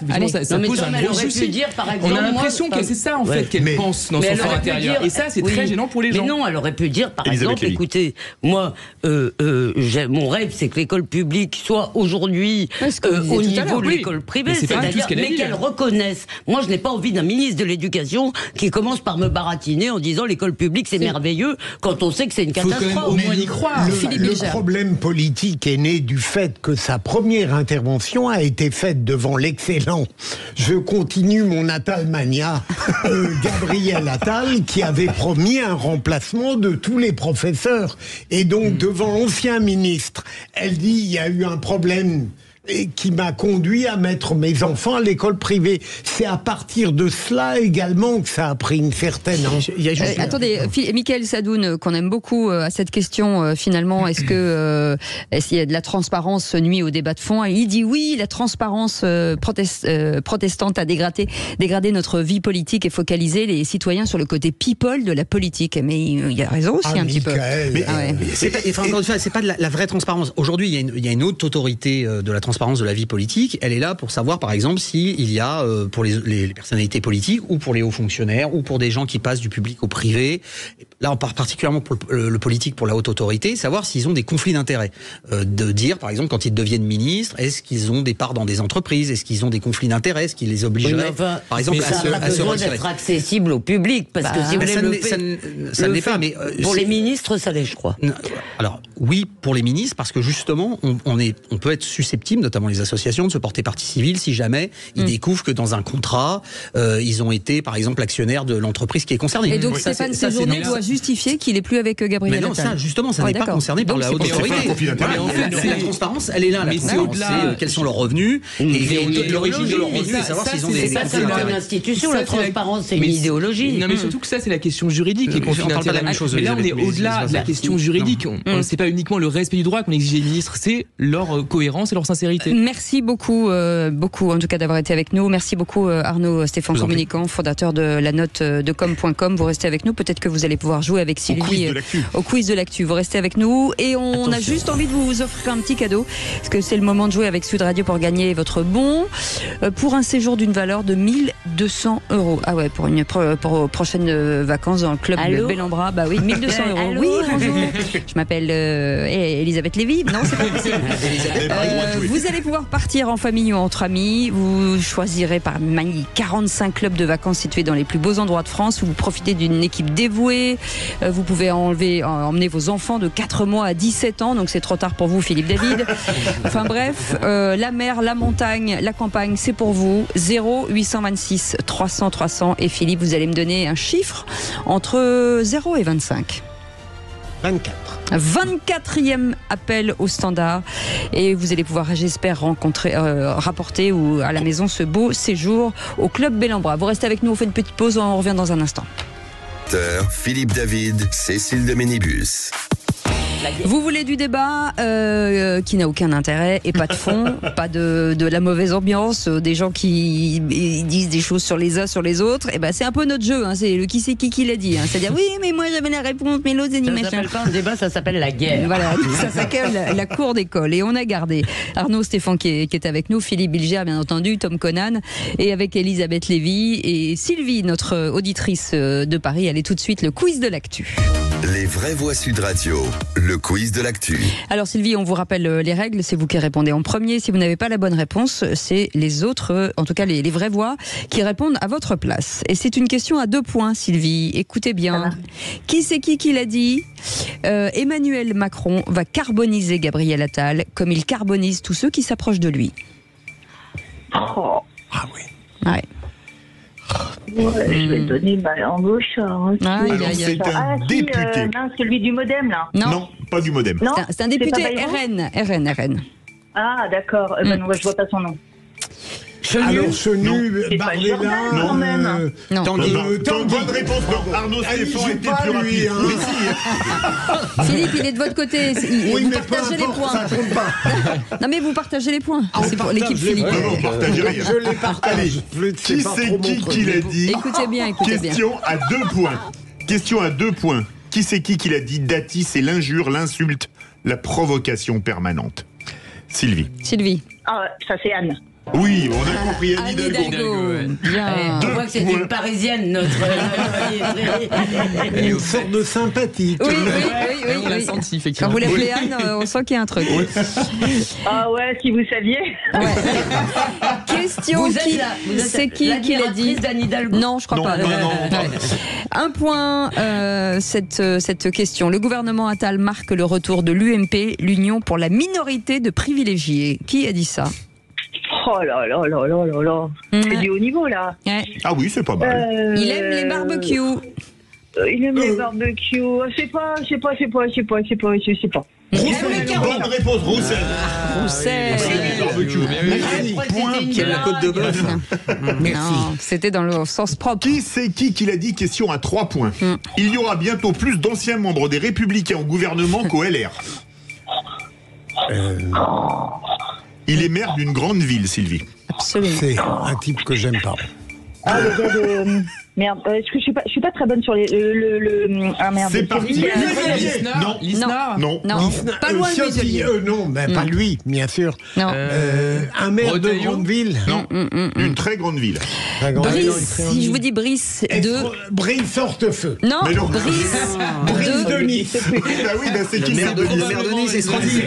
S6: ça pose un gros souci. On a l'impression que c'est ça en fait qu'elle pense dans son fort intérieur. Et ça, c'est très gênant pour les gens.
S5: Mais non, elle aurait pu dire, par exemple, écoutez, moi, mon rêve, c'est que l'école publique soit aujourd'hui au niveau de l'école privée, c'est-à-dire, mais qu'elle reconnaisse. Moi, je n'ai pas envie d'un ministre de l'Éducation qui commence par me baratiner en disant l'école publique, c'est merveilleux, quand on sait que c'est une catastrophe.
S6: Au moins y croire.
S4: Le problème politique est né du fait que sa première intervention a été faite devant l'excellent. Je continue mon Attalmania, Gabriel Attal, qui avait promis un remplacement de tous les professeurs. Et donc, devant l'ancien ministre, elle dit, il y a eu un problème qui m'a conduit à mettre mes enfants à l'école privée. C'est à partir de cela également que ça a pris une certaine...
S2: attendez, Mickaël Sadoun, qu'on aime beaucoup à cette question, finalement, est-ce qu'il y a de la transparence nuit au débat de fond? Et il dit oui, la transparence protestante a dégradé notre vie politique et focalisé les citoyens sur le côté people de la politique. Mais il a raison aussi un petit peu.
S13: Encore une fois, c'est pas de la vraie transparence. Aujourd'hui, il y a une haute autorité de la transparence de la vie politique. Elle est là pour savoir, par exemple, s'il y a, pour les personnalités politiques ou pour les hauts fonctionnaires ou pour des gens qui passent du public au privé, là on part particulièrement pour le politique, pour la haute autorité, savoir s'ils ont des conflits d'intérêts. De dire, par exemple, quand ils deviennent ministres, est-ce qu'ils ont des parts dans des entreprises, est-ce qu'ils ont des conflits d'intérêts, est-ce qu'ils les obligeraient, par exemple, à se retirer.
S5: D'être accessible au public, parce que si vous voulez
S13: ça ne l'est pas, mais
S5: pour les ministres, ça l'est, je crois.
S13: Alors oui, pour les ministres, parce que justement, on peut être susceptible, notamment les associations, de se porter partie civile si jamais ils découvrent que dans un contrat, ils ont été, par exemple, actionnaires de l'entreprise qui est concernée.
S2: Et donc Stéphane Séjourné doit justifier qu'il n'est plus avec Gabriel Attal.
S13: Mais non, ça, justement, ça n'est pas concerné par la haute autorité. La transparence, elle est là. La transparence, c'est quels sont leurs revenus et l'origine de leurs revenus, et savoir s'ils ont des conflits d'intérêts.
S5: C'est une institution, la transparence, c'est une idéologie.
S6: Non, mais surtout que ça, c'est la question juridique et conflit d'intérêts. Mais là, on est au-delà de la question juridique. C'est pas uniquement le respect du droit qu'on exige des ministres, c'est leur cohérence et leur sincérité.
S2: Merci beaucoup en tout cas d'avoir été avec nous. Merci beaucoup Arnaud Stéphane, communicant, fondateur de la note de com.com. Vous restez avec nous, peut-être que vous allez pouvoir jouer avec Sylvie au quiz de l'actu. Vous restez avec nous et on a juste envie de vous offrir un petit cadeau, parce que c'est le moment de jouer avec Sud Radio pour gagner votre bon pour un séjour d'une valeur de 1200 €. Ah ouais, pour prochaines vacances dans le club de Bellambra. Bah oui, 1200 €. Oui, bonjour. Je m'appelle Elisabeth Lévy. Non, c'est pas possible. Vous allez pouvoir partir en famille ou entre amis. Vous choisirez parmi 45 clubs de vacances situés dans les plus beaux endroits de France où vous profitez d'une équipe dévouée. Vous pouvez emmener vos enfants de 4 mois à 17 ans, donc c'est trop tard pour vous, Philippe David. Enfin bref, la mer, la montagne, la campagne, c'est pour vous. 0826 300 300. Et Philippe, vous allez me donner un chiffre entre 0 et 25.
S4: 24.
S2: 24e appel au standard. Et vous allez pouvoir, j'espère, rapporter à la maison ce beau séjour au Club Bellambra. Vous restez avec nous, on fait une petite pause, on revient dans un instant.
S1: Philippe David, Cécile de Ménibus.
S2: Vous voulez du débat qui n'a aucun intérêt et pas de fond, pas de la mauvaise ambiance, des gens qui disent des choses sur les uns sur les autres. Et ben c'est un peu notre jeu, hein, c'est le qui c'est qui l'a dit. Hein. C'est-à-dire oui mais moi j'avais la réponse, mais l'autre c'est
S5: ça s'appelle pas un débat, ça s'appelle la guerre.
S2: Voilà, ça s'appelle la cour d'école. Et on a gardé Arnaud Stéphane qui est avec nous, Philippe Bilger bien entendu, Tom Conan, et avec Elisabeth Lévy et Sylvie, notre auditrice de Paris. Elle est tout de suite le quiz de l'actu.
S1: Les vraies voix Sud Radio, le quiz de l'actu.
S2: Alors Sylvie, on vous rappelle les règles, c'est vous qui répondez en premier. Si vous n'avez pas la bonne réponse, c'est les autres, en tout cas les vraies voix, qui répondent à votre place. Et c'est une question à 2 points, Sylvie. Écoutez bien. Qui c'est qui l'a dit ? Emmanuel Macron va carboniser Gabriel Attal comme il carbonise tous ceux qui s'approchent de lui.
S7: Oh.
S4: Ah oui.
S2: Ouais.
S7: Ouais, je vais donner ma langue au chat. Hein.
S3: C'est un député.
S7: Non, celui du Modem, là.
S3: Non, pas du Modem.
S7: Non,
S2: c'est un député RN.
S7: Ah, d'accord. Ben, je vois pas son nom.
S4: Alors, Chenu, Bardella,
S2: non.
S3: Bonne réponse. Arnaud Stéphane était plus rapide.
S2: Philippe, il est de votre côté. Vous partagez les points.
S4: Ça compte pas.
S2: Non, mais vous partagez les points. C'est pour l'équipe Philippe.
S3: Non, partagez rien.
S4: Je les partage.
S3: Qui c'est qui l'a dit ?
S2: Écoutez bien.
S3: Question à 2 points. Question à 2 points. Qui c'est qui l'a dit ? Dati, c'est l'injure, l'insulte, la provocation permanente. Sylvie.
S7: Ah, ça c'est Anne.
S3: Oui, on a compris Anne
S2: Hidalgo. Bien.
S5: On voit que c'est une Parisienne, notre.
S4: Une sorte de sympathique.
S2: Oui.
S6: On l'a senti, effectivement.
S2: Quand vous l'appelez Anne, on sent qu'il y a un truc.
S7: Ah ouais, si vous saviez.
S2: Ouais. Question c'est qui l'a dit ?
S5: d'Anne Hidalgo.
S2: Non, je crois pas.
S3: Non.
S2: Un point, cette question. Le gouvernement Attal marque le retour de l'UMP, l'Union pour la minorité de privilégiés. Qui a dit ça ?
S7: Oh là là là là là là. C'est du haut niveau, là.
S2: Ouais.
S3: Ah oui, c'est pas mal.
S2: Il aime les barbecues.
S7: Il aime les barbecues. Je sais pas.
S3: Bonne réponse, Roussel.
S4: La côte de bœuf. Merci.
S2: Non, c'était dans le sens propre.
S3: Qui c'est qui l'a dit ? Question à 3 points. Il y aura bientôt plus d'anciens membres des Républicains au gouvernement qu'au LR. Il est maire d'une grande ville, Sylvie.
S2: Absolument.
S4: C'est un type que j'aime pas.
S7: Ah, le gars de... Merde, est-ce que je suis pas très bonne sur les... Ah merde.
S3: C'est parti. Non.
S2: Pas loin de Muselier.
S4: Non, mais pas lui, bien sûr.
S2: Non.
S4: Un maire de grande ville.
S3: Non. Une très grande ville.
S2: Brice, si je vous dis Brice de...
S4: Brice Hortefeux.
S2: Non,
S3: Mais non.
S4: Brice de Nice.
S3: Oui, c'est qui le maire de Nice ?
S13: Le maire de Nice, Estrosi.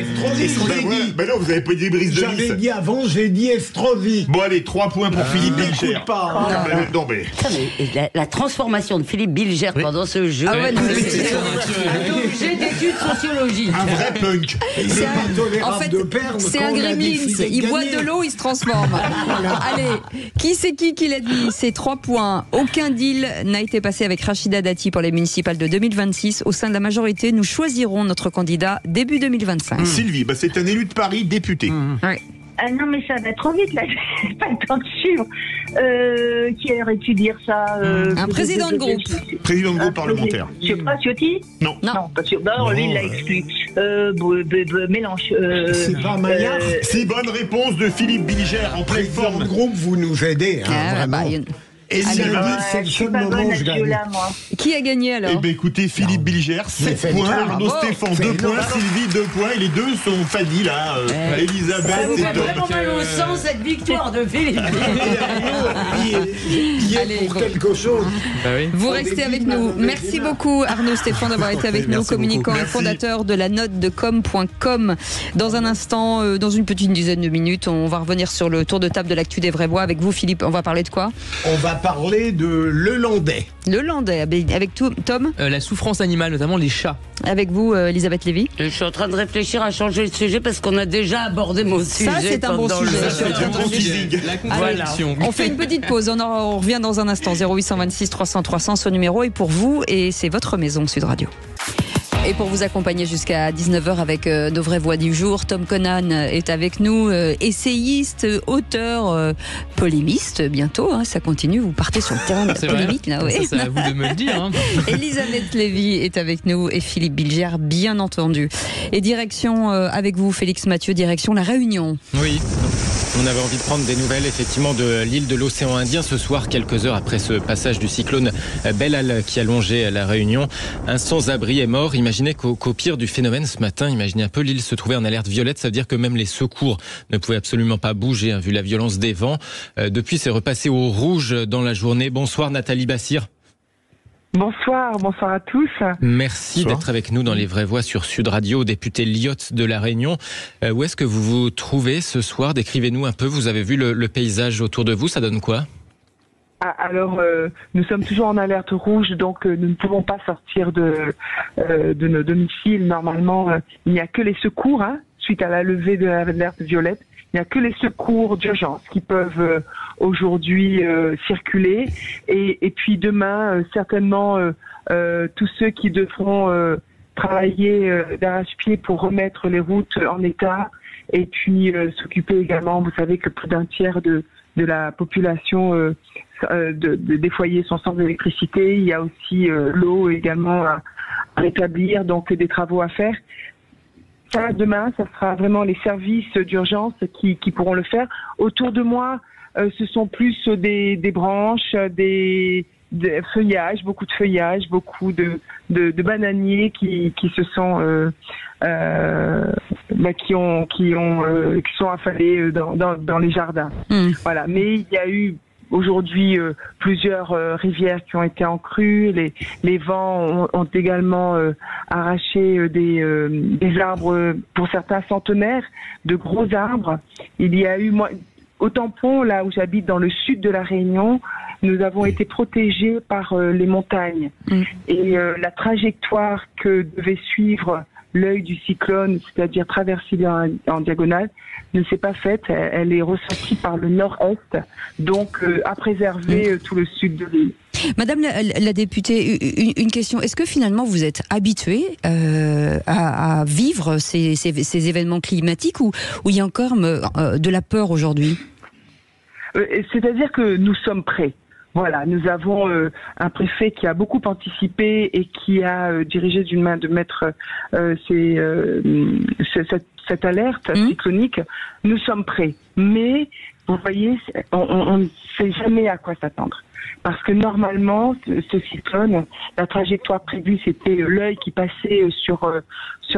S3: Ben non, vous avez pas dit Brice de Nice.
S4: J'avais dit avant, j'ai dit Estrosi.
S3: Bon, allez, 3 points pour Philippe Bilger. Non, mais...
S5: La transformation de Philippe Bilger pendant ce jeu.
S2: Ah ouais, non,
S5: c'est un objet d'études sociologiques.
S3: Un vrai punk.
S2: En fait, c'est un gremlins. Il boit de l'eau, il se transforme. Allez, qui c'est qui l'a dit ? C'est 3 points. Aucun deal n'a été passé avec Rachida Dati pour les municipales de 2026. Au sein de la majorité, nous choisirons notre candidat début 2025.
S3: Sylvie, c'est un élu de Paris, député.
S2: Ouais.
S7: Ah non, mais ça va trop vite, là. J'ai pas le temps de suivre. Qui aurait pu dire ça
S2: Un président de groupe.
S3: Président de groupe parlementaire.
S7: Je sais pas, Ciotti ?
S3: Non.
S7: Pas sûr. Non, lui, il l'a exclu. Mélange.
S4: C'est pas Maillard.
S3: C'est bonne réponse de Philippe Bilger en pleine
S4: Président
S3: forme.
S4: de groupe, vous nous aidez, vraiment. Et c'est le seul moment où je gagne.
S2: Qui a gagné alors ?
S3: Eh bien, écoutez, Philippe Bilger, 7 points. Arnaud Stéphane, 2 points. Sylvie, 2 points. Et les deux sont Fanny, là. Elisabeth et Tom.
S5: Vraiment mal au sens, cette victoire de Philippe.
S4: Il est pour quelque chose.
S2: Vous restez avec nous. Merci beaucoup, Arnaud Stéphane, d'avoir été avec nous, communicant et fondateur de la note de com.com. Dans un instant, dans une petite dizaine de minutes, on va revenir sur le tour de table de l'actu des vraies voix. Avec vous, Philippe, on va parler de quoi ?
S4: On va parler de le Landais.
S2: Le Landais, avec Tom
S6: La souffrance animale, notamment les chats.
S2: Avec vous, Elisabeth Lévy.
S5: Je suis en train de réfléchir à changer le sujet parce qu'on a déjà abordé mon sujet.
S2: Ça, c'est un bon sujet.
S6: Voilà.
S2: On fait une petite pause. On revient dans un instant. 0826 300 300, ce numéro est pour vous et c'est votre maison Sud Radio. Et pour vous accompagner jusqu'à 19h avec nos vraies voix du jour, Tom Conan est avec nous, essayiste, auteur, polémiste bientôt, hein, ça continue, vous partez sur le terrain de la polémique. Là, oui.
S6: Ça, c'est à vous de me le dire. Hein.
S2: Elisabeth Lévy est avec nous et Philippe Bilger, bien entendu. Et direction, avec vous Félix Mathieu, direction La Réunion.
S9: Oui. On avait envie de prendre des nouvelles effectivement de l'île de l'océan Indien ce soir, quelques heures après ce passage du cyclone Belal qui a longé la Réunion. Un sans-abri est mort. Imaginez qu'au pire du phénomène ce matin, imaginez un peu, l'île se trouvait en alerte violette. Ça veut dire que même les secours ne pouvaient absolument pas bouger, hein, vu la violence des vents. Depuis, c'est repassé au rouge dans la journée. Bonsoir Nathalie Bassir.
S21: Bonsoir à tous.
S9: Merci d'être avec nous dans Les Vraies Voix sur Sud Radio, député Lyotte de La Réunion. Où est-ce que vous vous trouvez ce soir? Décrivez-nous un peu, vous avez vu le paysage autour de vous, ça donne quoi?
S21: Alors, nous sommes toujours en alerte rouge, donc nous ne pouvons pas sortir de nos domiciles. Normalement, il n'y a que les secours, hein, suite à la levée de l'alerte violette. Il n'y a que les secours d'urgence qui peuvent aujourd'hui circuler. Et puis demain, certainement, tous ceux qui devront travailler d'arrache-pied pour remettre les routes en état et puis s'occuper également, vous savez que plus d'un tiers de la population des foyers sont sans électricité. Il y a aussi l'eau également à rétablir, donc des travaux à faire. Ça, demain, ça sera vraiment les services d'urgence qui pourront le faire. Autour de moi, ce sont plus des branches, des feuillages, beaucoup de feuillages, beaucoup de bananiers qui se sont qui sont affalés dans les jardins. Voilà. Mais il y a eu aujourd'hui plusieurs rivières qui ont été en crue. Les vents ont également arraché des arbres, pour certains centenaires, de gros arbres. Il y a eu, au Tampon, là où j'habite dans le sud de la Réunion, nous avons été protégés par les montagnes. Et la trajectoire que devait suivre l'œil du cyclone, c'est-à-dire traverser en diagonale, ne s'est pas faite. Elle est ressortie par le nord-est, donc à préserver tout le sud de l'île.
S2: Madame la députée, une question. Est-ce que finalement vous êtes habituée à vivre ces événements climatiques ou il y a encore de la peur aujourd'hui?
S21: C'est-à-dire que nous sommes prêts. Voilà, nous avons un préfet qui a beaucoup anticipé et qui a dirigé d'une main de maître cette alerte cyclonique. Nous sommes prêts, mais vous voyez, on ne sait jamais à quoi s'attendre. Parce que normalement, ce cyclone, la trajectoire prévue, c'était l'œil qui passait sur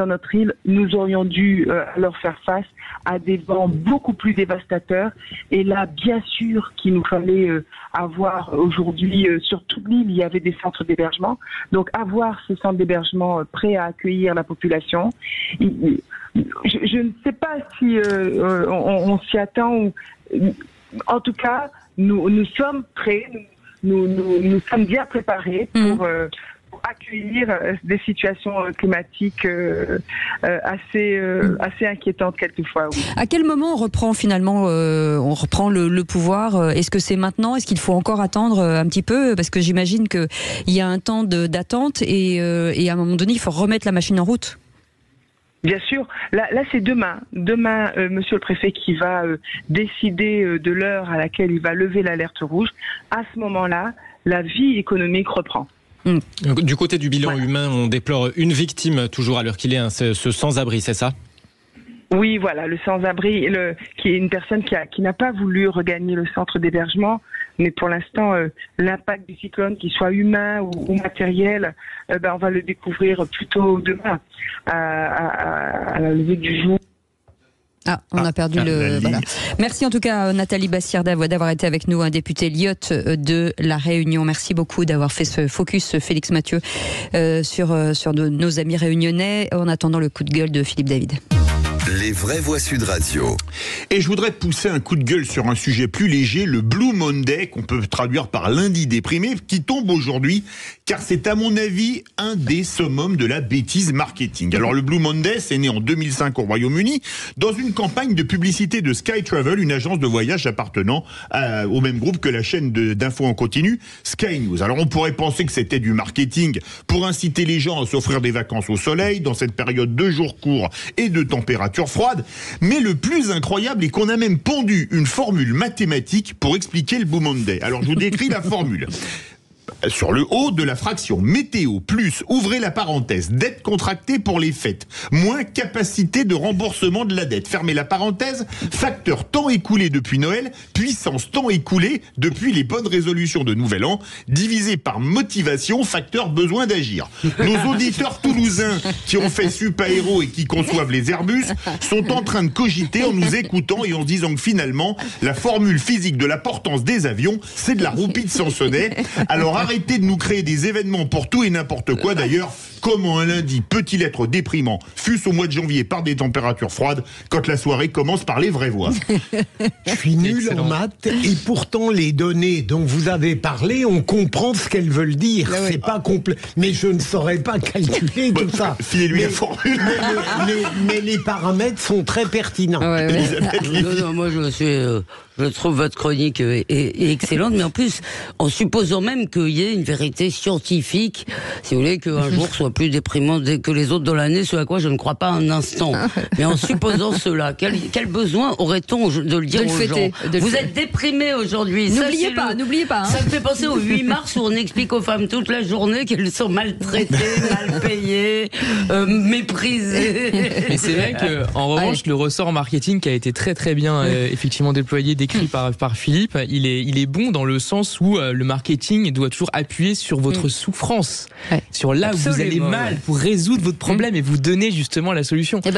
S21: notre île. Nous aurions dû alors faire face à des vents beaucoup plus dévastateurs. Et là, bien sûr qu'il nous fallait avoir aujourd'hui, sur toute l'île, il y avait des centres d'hébergement. Donc avoir ces centres d'hébergement prêts à accueillir la population. Je ne sais pas si on s'y attend. En tout cas, nous sommes prêts. Nous sommes bien préparés pour accueillir des situations climatiques assez inquiétantes quelquefois. Oui.
S2: À quel moment on reprend finalement le pouvoir? Est-ce que c'est maintenant? Est-ce qu'il faut encore attendre un petit peu? Parce que j'imagine qu'il y a un temps d'attente et à un moment donné, il faut remettre la machine en route.
S21: Bien sûr. Là, c'est demain. Demain, monsieur le préfet qui va décider de l'heure à laquelle il va lever l'alerte rouge. À ce moment-là, la vie économique reprend.
S9: Du côté du bilan humain, on déplore une victime toujours à l'heure qu'il est, hein, ce sans-abri, c'est ça?
S21: Oui, voilà, le sans-abri, qui est une personne qui n'a pas voulu regagner le centre d'hébergement, mais pour l'instant, l'impact du cyclone, qu'il soit humain ou matériel, on va le découvrir plutôt demain, à la levée du jour.
S2: On a perdu le... Voilà. Merci en tout cas Nathalie Bassir d'avoir été avec nous, un député Lyotte de La Réunion. Merci beaucoup d'avoir fait ce focus, Félix Mathieu, sur nos amis réunionnais, en attendant le coup de gueule de Philippe David.
S1: Les vraies voix Sud Radio.
S3: Et je voudrais pousser un coup de gueule sur un sujet plus léger, le Blue Monday, qu'on peut traduire par lundi déprimé, qui tombe aujourd'hui, car c'est à mon avis un des summums de la bêtise marketing. Alors le Blue Monday, c'est né en 2005 au Royaume-Uni, dans une campagne de publicité de Sky Travel, une agence de voyage appartenant au même groupe que la chaîne d'infos en continu, Sky News. Alors on pourrait penser que c'était du marketing pour inciter les gens à s'offrir des vacances au soleil, dans cette période de jours courts et de température froide, mais le plus incroyable est qu'on a même pondu une formule mathématique pour expliquer le Blue Monday. Alors je vous décris la formule. Sur le haut de la fraction météo plus, ouvrez la parenthèse, dette contractée pour les fêtes, moins capacité de remboursement de la dette, fermez la parenthèse, facteur temps écoulé depuis Noël, puissance temps écoulé depuis les bonnes résolutions de Nouvel An, divisé par motivation, facteur besoin d'agir. Nos auditeurs toulousains qui ont fait Supaéro et qui conçoivent les Airbus sont en train de cogiter en nous écoutant et en se disant que finalement, la formule physique de la portance des avions, c'est de la roupie de Sansonnet. Alors arrêtez de nous créer des événements pour tout et n'importe quoi. D'ailleurs, comment un lundi peut-il être déprimant, fût-ce au mois de janvier par des températures froides, quand la soirée commence par les vraies voix?
S4: Je suis nul en maths et pourtant les données dont vous avez parlé, on comprend ce qu'elles veulent dire. C'est pas complet, mais je ne saurais pas calculer tout ça.
S3: Filez-lui la formule.
S4: Mais les paramètres sont très pertinents.
S5: Non, moi je trouve votre chronique excellente, mais en plus, en supposant même qu'il y ait une vérité scientifique, si vous voulez, qu'un jour soit plus déprimant que les autres dans l'année, ce à quoi je ne crois pas un instant. Mais en supposant cela, quel besoin aurait-on de le dire aux gens? Vous êtes déprimés aujourd'hui.
S2: N'oubliez pas.
S5: Ça me fait penser au 8 mars où on explique aux femmes toute la journée qu'elles sont maltraitées, mal payées, méprisées.
S6: Mais c'est vrai qu'en revanche, le ressort marketing qui a été très très bien effectivement déployé, décrit par Philippe, il est bon dans le sens où le marketing doit toujours appuyer sur votre souffrance, sur là où vous allez mal, pour résoudre votre problème et vous donner justement la solution.
S2: Et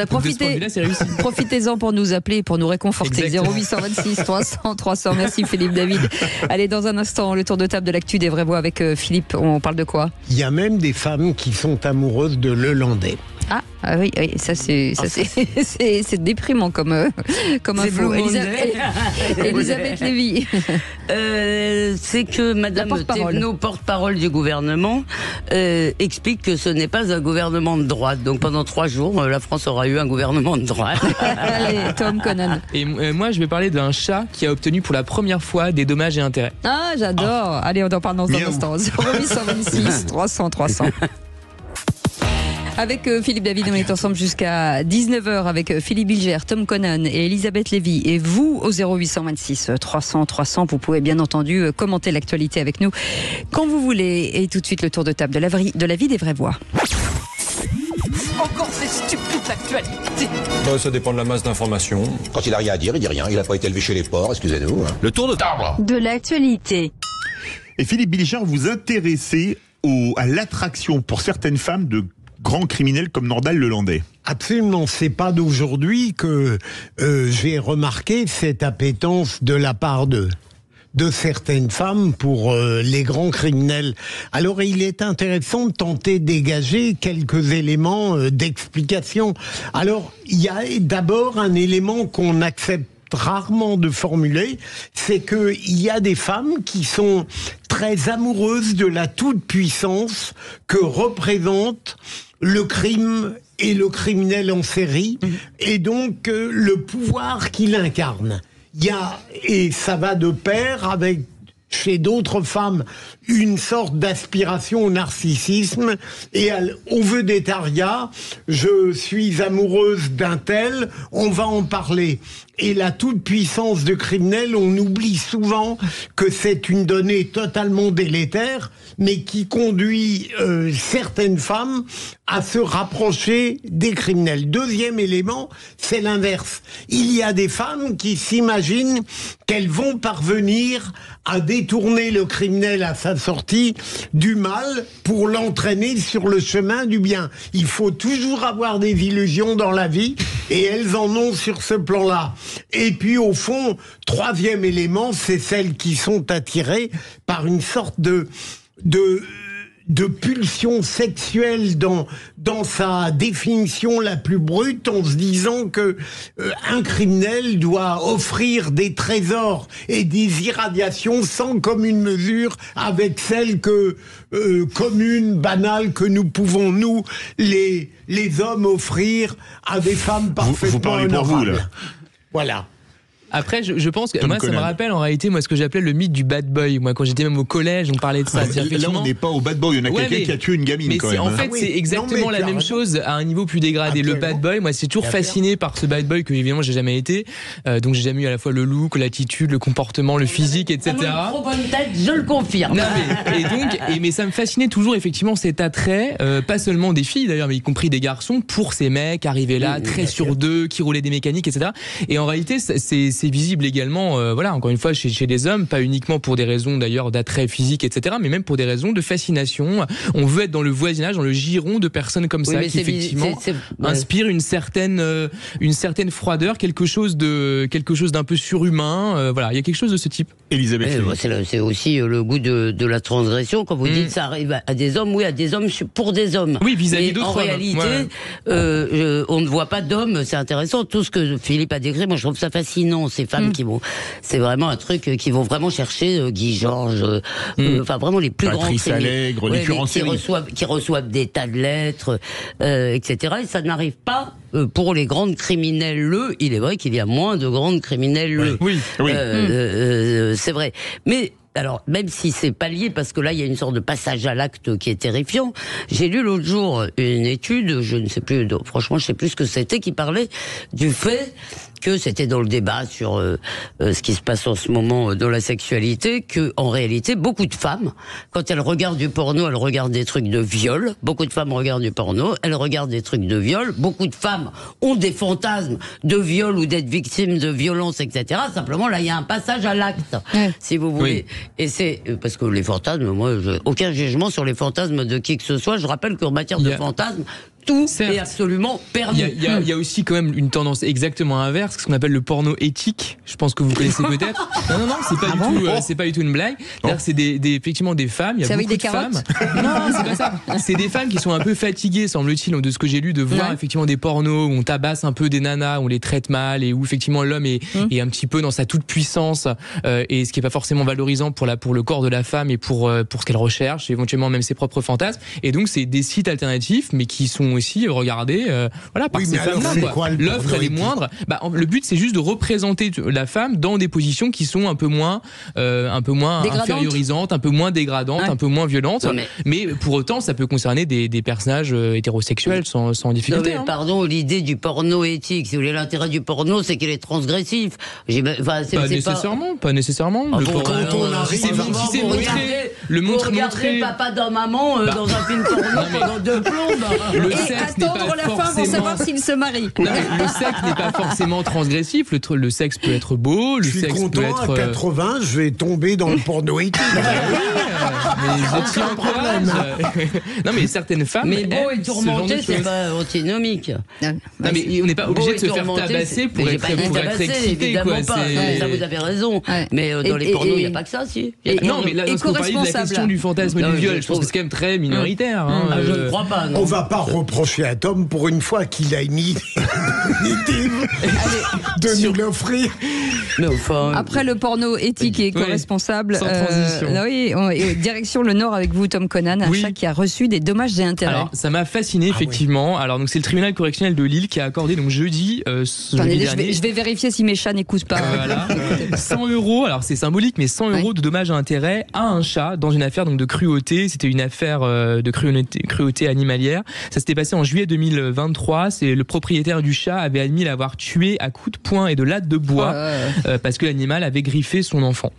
S2: profitez-en pour nous appeler, pour nous réconforter.
S6: Exactement.
S2: 0826 300 300. Merci Philippe David. Allez, dans un instant, le tour de table de l'actu des vraies voix avec Philippe. On parle de quoi?
S4: Il y a même des femmes qui sont amoureuses de Lelandais.
S2: Ah oui, ça c'est déprimant comme info. Elisabeth Lévy.
S5: C'est que Madame Thévenot, porte-parole du gouvernement, explique que ce n'est pas un gouvernement de droite. Donc pendant 3 jours, la France aura eu un gouvernement de droite.
S2: Allez, Tom Conan.
S6: Et moi, je vais parler d'un chat qui a obtenu pour la première fois des dommages et intérêts.
S2: Ah, j'adore. Allez, on en parle dans un instant. 0826 300 300. Avec Philippe David, on est ensemble jusqu'à 19h avec Philippe Bilger, Tom Conan et Elisabeth Lévy. Et vous, au 0826 300 300, vous pouvez bien entendu commenter l'actualité avec nous quand vous voulez. Et tout de suite, le tour de table de la vie des vraies voix.
S8: Encore ces stupides actualités.
S22: Ça dépend de la masse d'informations.
S23: Quand il a rien à dire, il dit rien. Il n'a pas été élevé chez les porcs, excusez-nous.
S22: Le tour de table
S8: de l'actualité.
S3: Et Philippe Bilger, vous intéressez à l'attraction pour certaines femmes de grands criminels comme Nordal Lelandais.
S4: Absolument, c'est pas d'aujourd'hui que j'ai remarqué cette appétence de la part de certaines femmes pour les grands criminels. Alors il est intéressant de tenter de dégager quelques éléments d'explication. Alors il y a d'abord un élément qu'on accepte rarement de formuler, c'est qu'il y a des femmes qui sont très amoureuses de la toute-puissance que représente le crime et le criminel en série, et donc le pouvoir qu'il incarne. Il y a, et ça va de pair avec, chez d'autres femmes, une sorte d'aspiration au narcissisme et au vedettariat. Je suis amoureuse d'un tel, on va en parler. Et la toute-puissance de criminel, on oublie souvent que c'est une donnée totalement délétère, mais qui conduit certaines femmes à se rapprocher des criminels. Deuxième élément, c'est l'inverse. Il y a des femmes qui s'imaginent qu'elles vont parvenir à détourner le criminel à sa sortie du mal pour l'entraîner sur le chemin du bien. Il faut toujours avoir des illusions dans la vie, et elles en ont sur ce plan-là. Et puis au fond, troisième élément, c'est celles qui sont attirées par une sorte de pulsion sexuelle dans sa définition la plus brute, en se disant que un criminel doit offrir des trésors et des irradiations sans commune mesure avec celles communes, banales, que nous pouvons, nous, les hommes, offrir à des femmes parfaitement
S3: vous parlez pour vous, là.
S4: Voilà.
S6: Après, je pense que
S3: Tom
S6: moi,
S3: Conan.
S6: ça me rappelle en réalité ce que j'appelais le mythe du bad boy. Moi, quand j'étais même au collège, on parlait de ça.
S3: Là, on n'est pas au bad boy. Il y en a quelqu'un qui a tué une gamine,
S6: mais
S3: quand même.
S6: En fait, c'est exactement la même chose à un niveau plus dégradé. Le bad boy, moi, c'est toujours fasciné par ce bad boy que, évidemment, j'ai jamais été. Donc, j'ai jamais eu à la fois le look, l'attitude, le comportement, le physique, etc.
S5: Trop bonne tête, je le confirme.
S6: Non, mais ça me fascinait toujours, effectivement, cet attrait, pas seulement des filles d'ailleurs, mais y compris des garçons, pour ces mecs arrivés là, très sur deux, qui roulaient des mécaniques, etc. Et en réalité, c'est visible également. Voilà, encore une fois, chez les hommes, pas uniquement pour des raisons d'ailleurs d'attrait physique, etc., mais même pour des raisons de fascination. On veut être dans le voisinage, dans le giron de personnes comme ça, qui effectivement inspirent une certaine froideur, quelque chose d'un peu surhumain. Voilà, il y a quelque chose de ce type.
S3: Elisabeth.
S5: C'est aussi le goût de la transgression. Quand vous dites ça arrive à des hommes, oui, à des hommes pour des hommes.
S6: Oui, vis-à-vis d'autres hommes.
S5: En réalité, on ne voit pas d'hommes. C'est intéressant. Tout ce que Philippe a décrit, moi, je trouve ça fascinant. Ces femmes qui vont, c'est vraiment un truc qui vont vraiment chercher Guy Georges, enfin vraiment les plus
S3: Patrice
S5: grands
S3: Allègre, les tueurs en série,
S5: qui reçoivent des tas de lettres, etc. Et ça n'arrive pas pour les grandes criminelles. Il est vrai qu'il y a moins de grandes criminelles.
S3: Oui.
S5: C'est vrai. Mais alors, même si c'est pas lié, parce que là, il y a une sorte de passage à l'acte qui est terrifiant. J'ai lu l'autre jour une étude, je ne sais plus, franchement, je sais plus ce que c'était, qui parlait du fait que c'était dans le débat sur ce qui se passe en ce moment dans la sexualité, que en réalité, beaucoup de femmes, quand elles regardent du porno, elles regardent des trucs de viol. Beaucoup de femmes regardent du porno, elles regardent des trucs de viol. Beaucoup de femmes ont des fantasmes de viol ou d'être victimes de violences, etc. Simplement, là, il y a un passage à l'acte, si vous voulez. Oui. Et c'est parce que les fantasmes, moi, aucun jugement sur les fantasmes de qui que ce soit. Je rappelle qu'en matière de fantasmes, tout est absolument permis.
S6: Il y a aussi quand même une tendance exactement inverse, ce qu'on appelle le porno éthique. Je pense que vous connaissez peut-être. Non, c'est pas du tout une blague. C'est effectivement des femmes. Il y a beaucoup de femmes. Non, c'est pas ça. C'est des femmes qui sont un peu fatiguées, semble-t-il, de ce que j'ai lu, de voir effectivement des pornos où on tabasse un peu des nanas, où on les traite mal et où effectivement l'homme est un petit peu dans sa toute puissance et ce qui est pas forcément valorisant pour le corps de la femme et pour ce qu'elle recherche, éventuellement même ses propres fantasmes. Et donc c'est des sites alternatifs, mais qui sont aussi regardés par ces femmes-là. L'offre, elle est moindre. Le but, c'est juste de représenter la femme dans des positions qui sont un peu moins infériorisantes, un peu moins dégradantes, un peu moins violentes. Mais pour autant, ça peut concerner des personnages hétérosexuels sans difficulté.
S5: Non, mais pardon, l'idée du porno éthique, si vous voulez, l'intérêt du porno, c'est qu'il est transgressif.
S6: Pas nécessairement.
S5: Vous regardez papa dans maman dans un film porno pendant 2 plombes.
S2: Et attendre la fin pour savoir s'il se marie.
S6: Le sexe n'est pas forcément transgressif. Le sexe peut être beau.
S4: Je suis content, à 80, je vais tomber dans le porno éthique.
S6: Mais je tiens un problème. Non, mais certaines femmes.
S5: Mais beau et tourmenté, c'est pas antinomique.
S6: Non, mais on n'est pas obligé de se faire tabasser pour être excité.
S5: Évidemment pas. Ça, vous avez raison. Mais dans les pornos, il n'y a pas que ça, si.
S6: Non, mais là, lorsqu'on parlait de la question du fantasme du viol, je pense que c'est quand même très minoritaire.
S5: Je ne crois pas.
S4: On va pas reprocher à Tom pour une fois qu'il a mis de nous l'offrir.
S2: Après le porno éthique et éco-responsable,
S6: sans transition.
S2: direction le Nord avec vous, Tom Conan, un chat qui a reçu des dommages et intérêts.
S6: Alors, ça m'a fasciné, effectivement. Alors, donc, c'est le tribunal correctionnel de Lille qui a accordé, donc, jeudi, dernier.
S2: Je vais vérifier si mes chats n'écoutent pas.
S6: Voilà. 100 €, alors c'est symbolique, mais 100 € de dommages et intérêts à un chat dans une affaire donc, de cruauté. C'était une affaire de cruauté animalière. Ça s'était passé en juillet 2023. C'est le propriétaire du chat avait admis l'avoir tué à coups de poing et de lattes de bois parce que l'animal avait griffé son enfant.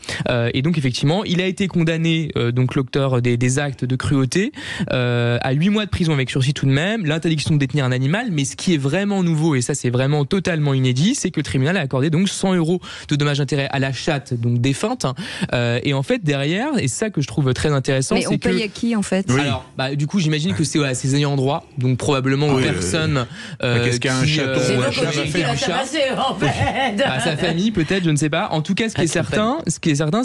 S6: Et donc effectivement, il a été condamné, donc l'auteur des actes de cruauté, à 8 mois de prison avec sursis tout de même, l'interdiction de détenir un animal. Mais ce qui est vraiment nouveau, et ça c'est vraiment totalement inédit, c'est que le tribunal a accordé donc 100 € de dommages et intérêts à la chatte, donc défunte. Et en fait derrière, et ça que je trouve très intéressant,
S2: mais on paye à qui en fait?
S6: Alors, du coup, j'imagine que c'est ses ayants droit. Donc donc probablement aux personnes
S3: qu'est-ce qu'un chaton
S5: C'est
S3: ou un
S5: donc
S3: chat va
S5: qui
S3: faire
S5: l'a tabassé, en fait.
S6: à sa famille peut-être, je ne sais pas. En tout cas, ce qui est certain,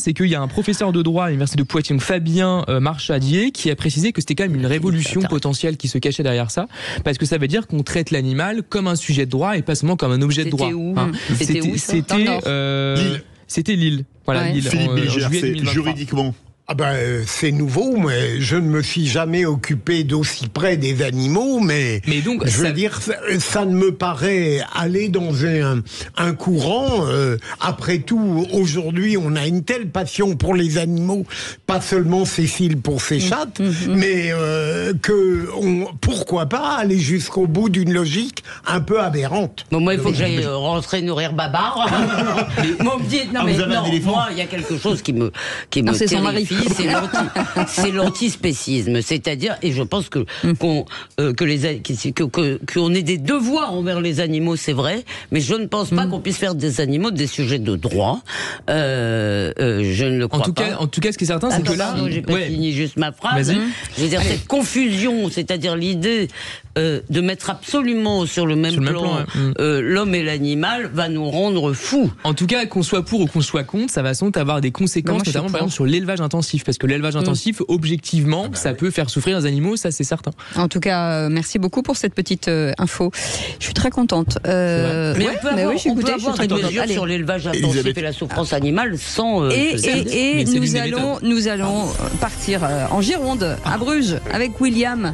S6: c'est qu'il y a un professeur de droit à l'université de Poitiers, Fabien Marchadier, qui a précisé que c'était quand même une révolution potentielle qui se cachait derrière ça, parce que ça veut dire qu'on traite l'animal comme un sujet de droit et pas seulement comme un objet de droit.
S2: C'était où
S6: C'était Lille. Voilà, Lille.
S3: Philippe Bilger,
S6: juillet
S3: c'est
S6: 2023.
S3: juridiquement.
S4: Ah ben, c'est nouveau, mais je ne me suis jamais occupé d'aussi près des animaux, mais
S6: donc,
S4: je veux dire, ça ne me paraît aller dans un courant. Après tout, aujourd'hui, on a une telle passion pour les animaux, pas seulement Cécile pour ses chattes, mais pourquoi pas aller jusqu'au bout d'une logique un peu aberrante.
S5: Bon, moi, il faut que j'aille rentrer nourrir Babar. Moi, on me dit, non, mais non, moi, il y a quelque chose qui me
S2: c'est son mari.
S5: C'est l'antispécisme, c'est-à-dire, et je pense que qu'on ait des devoirs envers les animaux, c'est vrai, mais je ne pense pas qu'on puisse faire des animaux des sujets de droit. Je ne le crois pas.
S6: En tout cas, ce qui est certain, c'est que là,
S5: j'ai pas fini juste ma phrase. Je veux dire, cette confusion, c'est-à-dire l'idée de mettre absolument sur le même plan l'homme et l'animal, va nous rendre fous.
S6: En tout cas, qu'on soit pour ou qu'on soit contre, ça va sans doute avoir des conséquences, notamment par exemple sur l'élevage intensif, parce que l'élevage intensif, objectivement, ça peut faire souffrir les animaux, ça c'est certain.
S2: En tout cas, merci beaucoup pour cette petite info. Je suis très contente.
S5: Mais on peut avoir des mesures sur l'élevage intensif et la souffrance animale sans...
S2: Et nous allons partir en Gironde, à Bruges, avec William.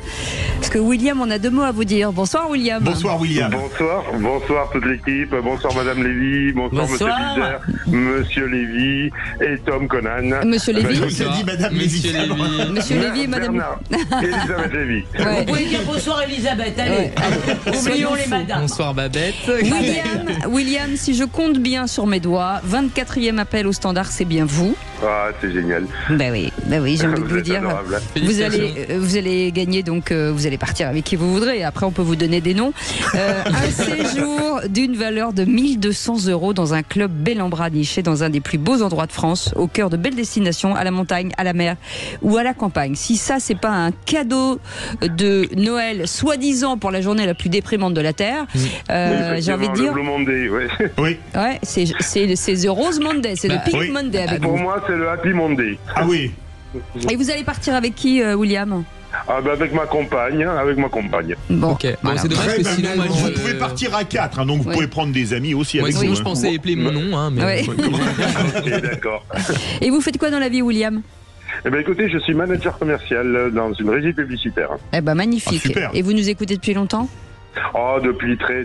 S2: Parce que William, on a deux mots à vous dire. Bonsoir William.
S3: Bonsoir William.
S10: Bonsoir toute l'équipe. Bonsoir Madame Lévy. Bonsoir Monsieur Bilger, Monsieur Lévy et Tom Conan.
S2: Monsieur Lévy.
S3: Je vous ai dit Madame Lévy.
S2: Monsieur Lévy et Madame...
S10: Elisabeth Lévy.
S2: Ouais.
S5: Vous pouvez dire bonsoir Elisabeth, allez. Oublions les madames.
S6: Bonsoir Babette.
S2: William, si je compte bien sur mes doigts, 24e appel au standard, c'est bien vous.
S10: Ah, c'est génial.
S2: Ben oui, j'ai envie de vous dire. Vous allez gagner, donc vous allez partir avec qui vous voudrez. Après, on peut vous donner des noms. Un séjour d'une valeur de 1 200 € dans un club bel en bras niché dans un des plus beaux endroits de France, au cœur de belles destinations, à la montagne, à la mer ou à la campagne. Si ça, c'est pas un cadeau de Noël, soi-disant pour la journée la plus déprimante de la Terre, j'ai envie de dire.
S10: Le Blue Monday,
S3: oui.
S2: Ouais, c'est The Rose Monday, c'est le Pink Monday avec
S10: pour
S2: vous.
S10: moi, c'est le Happy Monday.
S3: Ah oui.
S2: Et vous allez partir avec qui, William?
S10: Avec ma compagne.
S2: Bon,
S6: ok. C'est dommage que sinon,
S3: vous pouvez partir à 4, donc vous pouvez prendre des amis aussi avec vous.
S6: Sinon, je pensais épeler mon nom, mais.
S10: Ok, d'accord.
S2: Et vous faites quoi dans la vie, William?
S10: Eh ben écoutez, je suis manager commercial dans une régie publicitaire.
S2: Eh ben magnifique.
S3: Super.
S2: Et vous nous écoutez depuis longtemps?
S10: Depuis très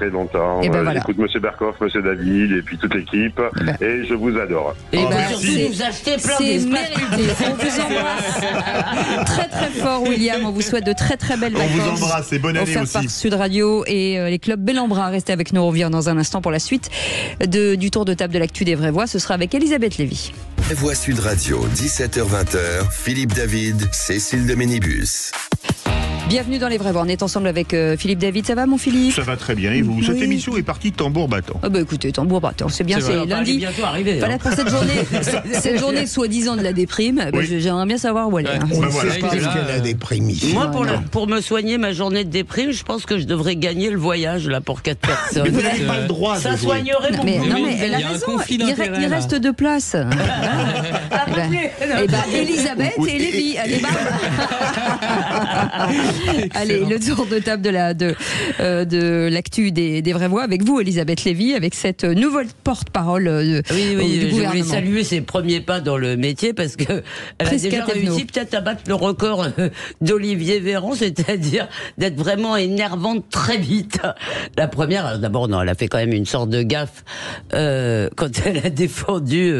S10: longtemps.
S2: Et ben voilà.
S10: J'écoute Monsieur Berkoff, Monsieur David et puis toute l'équipe et je vous adore.
S5: Et surtout vous achetez plein
S2: c'est
S5: d'espaces.
S2: mérité. On vous embrasse très fort, William. On vous souhaite de très belles vacances.
S3: On vous embrasse et bonne année
S2: offert
S3: aussi.
S2: par Sud Radio et les clubs bel en bras. Restez avec nous, on revient dans un instant pour la suite du tour de table de l'actu des vraies voix. Ce sera avec Elisabeth Lévy.
S1: Voix Sud Radio, 17h-20h, Philippe David, Cécile de Ménibus.
S2: Bienvenue dans les vraies voix. On est ensemble avec Philippe David. Ça va, mon Philippe?
S3: Ça va très bien. Et vous? Cette émission est partie tambour battant.
S2: Ah bah écoutez, tambour battant, c'est bien, c'est lundi.
S5: Bientôt arrivé.
S2: Voilà pour cette journée soi-disant de la déprime. J'aimerais bien savoir où elle est.
S4: On ne sait pas ce qu'elle a déprimé.
S5: Moi, pour me soigner ma journée de déprime, je pense que je devrais gagner le voyage là pour 4 personnes.
S3: Mais vous n'avez pas le droit de
S5: ça soigner mon
S2: mais elle a raison. Il reste 2 places. Elisabeth et Lévy. Allez, bam. Allez, le tour de table de l'actu des vraies voix avec vous, Elisabeth Lévy, avec cette nouvelle porte-parole du gouvernement.
S5: Je voulais saluer ses premiers pas dans le métier parce que elle a déjà réussi peut-être à battre le record d'Olivier Véran, c'est-à-dire d'être vraiment énervante très vite. La première, d'abord, non, elle a fait quand même une sorte de gaffe quand elle a défendu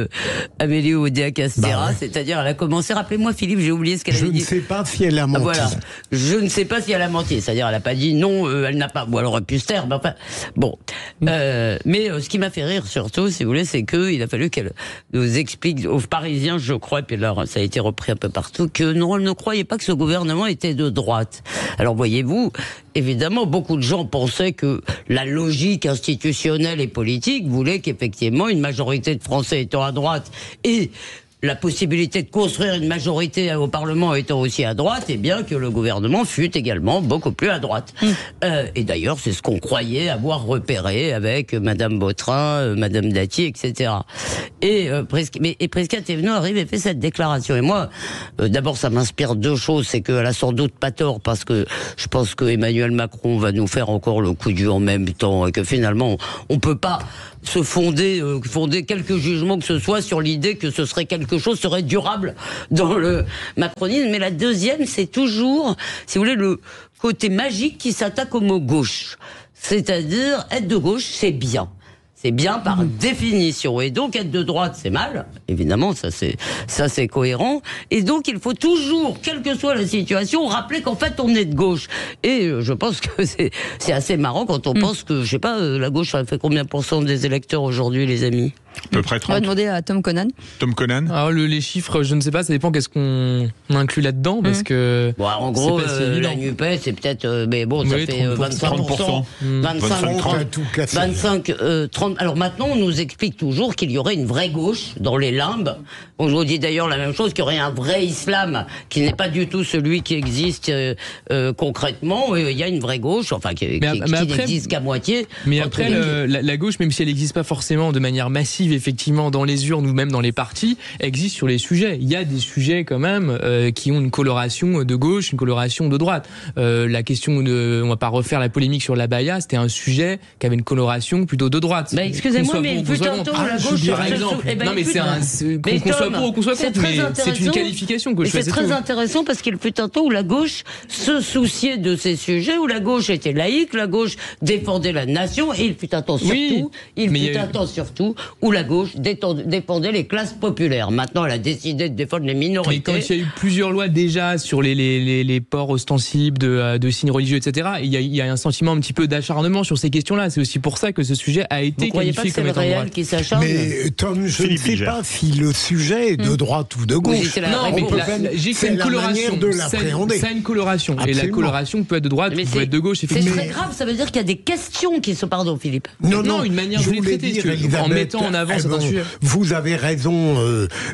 S5: Amélie Oudéa-Castéra, c'est-à-dire elle a commencé, rappelez-moi Philippe, j'ai oublié ce qu'elle avait dit.
S4: Je ne sais pas si elle a menti.
S5: Voilà. Je ne sais pas si elle a menti, c'est-à-dire elle n'a pas dit non, elle n'a pas, ou elle aurait pu se taire, mais enfin, bon. Mais ce qui m'a fait rire surtout, si vous voulez, c'est qu'il a fallu qu'elle nous explique aux Parisiens, je crois, et puis là ça a été repris un peu partout, que non, elle ne croyait pas que ce gouvernement était de droite. Alors voyez-vous, évidemment, beaucoup de gens pensaient que la logique institutionnelle et politique voulait qu'effectivement une majorité de Français étant à droite et la possibilité de construire une majorité au Parlement étant aussi à droite, eh bien que le gouvernement fut également beaucoup plus à droite. Et d'ailleurs, c'est ce qu'on croyait avoir repéré avec Madame Vautrin, Madame Dati, etc. Et Prisca Thévenot arrive et fait cette déclaration. Et moi, d'abord, ça m'inspire deux choses. C'est qu'elle a sans doute pas tort, parce que je pense que Emmanuel Macron va nous faire encore le coup dur en même temps, et que finalement, on peut pas se fonder quelques jugements que ce soit sur l'idée que ce serait quelque chose serait durable dans le macronisme. Mais la deuxième, c'est toujours, si vous voulez, le côté magique qui s'attaque au mot gauche. C'est-à-dire, être de gauche, c'est bien. C'est bien par définition. Et donc, être de droite, c'est mal. Évidemment, ça c'est cohérent. Et donc, il faut toujours, quelle que soit la situation, rappeler qu'en fait, on est de gauche. Et je pense que c'est assez marrant quand on pense que, je sais pas, la gauche, ça fait combien % des électeurs aujourd'hui, les amis?
S3: À peu près 30.
S2: On va demander à Tom Conan.
S3: Tom Conan.
S6: Alors les chiffres, je ne sais pas, ça dépend qu'est-ce qu'on inclut là-dedans, parce que...
S5: Bon, en gros, la NUPES, c'est peut-être... mais bon, ça fait 25%. 25, 30... Alors maintenant, on nous explique toujours qu'il y aurait une vraie gauche dans les limbes. On nous dit d'ailleurs la même chose, qu'il y aurait un vrai islam, qui n'est pas du tout celui qui existe concrètement. Il y a une vraie gauche, enfin, qui n'existe qu'à moitié.
S6: Mais après, la gauche, même si elle n'existe pas forcément de manière massive, effectivement, dans les urnes ou même dans les partis, existe sur les sujets. Il y a des sujets quand même qui ont une coloration de gauche, une coloration de droite. La question de, on va pas refaire la polémique sur l'abaya, c'était un sujet qui avait une coloration plutôt de droite.
S5: Bah, excusez-moi, mais fut un temps où la gauche,
S6: par exemple. Non, mais c'est qu'on soit pour ou qu'on soit contre, mais c'est une qualification que je fais.
S5: C'est très intéressant parce qu'il fut un temps où la gauche se souciait de ces sujets, où la gauche était laïque, la gauche défendait la nation, et il fut un temps surtout, où la gauche défendait les classes populaires. Maintenant, elle a décidé de défendre les minorités.
S6: Mais quand il y a eu plusieurs lois déjà sur les ports ostensibles de signes religieux, etc., il y a un sentiment un petit peu d'acharnement sur ces questions-là. C'est aussi pour ça que ce sujet a été qualifié comme étant droite.
S5: Qui s'acharne.
S4: Mais Tom, je ne sais pas si le sujet est de droite ou de gauche.
S6: Oui, non, mais c'est une coloration.
S4: De l'appréhender.
S6: Ça a une coloration. Absolument. Et la coloration peut être de droite, peut être de gauche.
S5: C'est très grave. Ça veut dire qu'il y a des questions qui sont... Pardon, Philippe.
S6: Non, une manière de les traiter, en mettant en avant certains sujets.
S4: Vous avez raison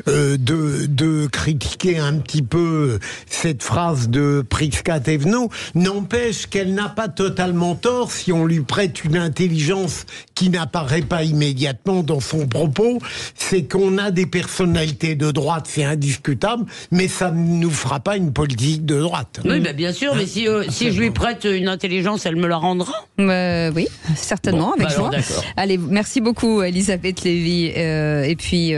S4: de critiquer un petit peu cette phrase de Prisca Thévenot. N'empêche qu'elle n'a pas totalement tort si on lui prête une intelligence qui n'apparaît pas immédiatement dans son propos. C'est qu'on a des personnalités de droite, c'est indiscutable, mais ça ne nous fera pas une politique de droite.
S5: Oui, bah bien sûr, mais si je lui prête une intelligence, elle me la rendra.
S2: Oui, certainement, avec joie. Allez, merci beaucoup, Elisabeth Lévy. Et puis,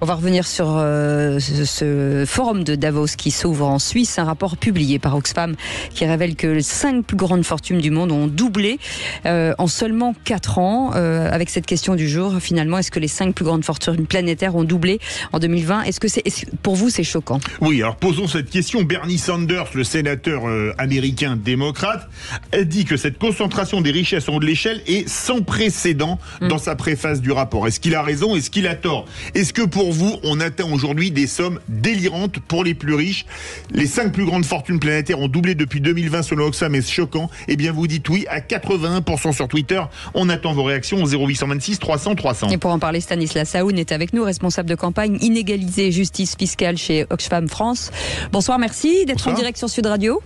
S2: on va revenir sur ce forum de Davos qui s'ouvre en Suisse. Un rapport publié par Oxfam qui révèle que les 5 plus grandes fortunes du monde ont doublé en seulement 4 ans. Avec cette question du jour, finalement, est-ce que les 5 plus grandes fortunes planétaires ont doublé en 2020 ? Est-ce que pour vous, c'est choquant ?
S3: Oui, alors posons cette question. Bernie Sanders, le sénateur américain démocrate, a dit que cette concentration des richesses en haut de l'échelle est sans précédent dans sa préface du rapport. Est-ce qu'il a raison ? Est-ce qu'il a tort ? Est-ce que pour vous, on atteint aujourd'hui des sommes délirantes pour les plus riches ? Les 5 plus grandes fortunes planétaires ont doublé depuis 2020 selon Oxfam, et c'est choquant. Eh bien, vous dites oui à 81% sur Twitter. On attend vos réactions au 0826 300 300.
S2: Et pour en parler, Stanislas Saoun est avec nous, responsable de campagne Inégalité et Justice Fiscale chez Oxfam France. Bonsoir, merci d'être en direct sur Sud Radio.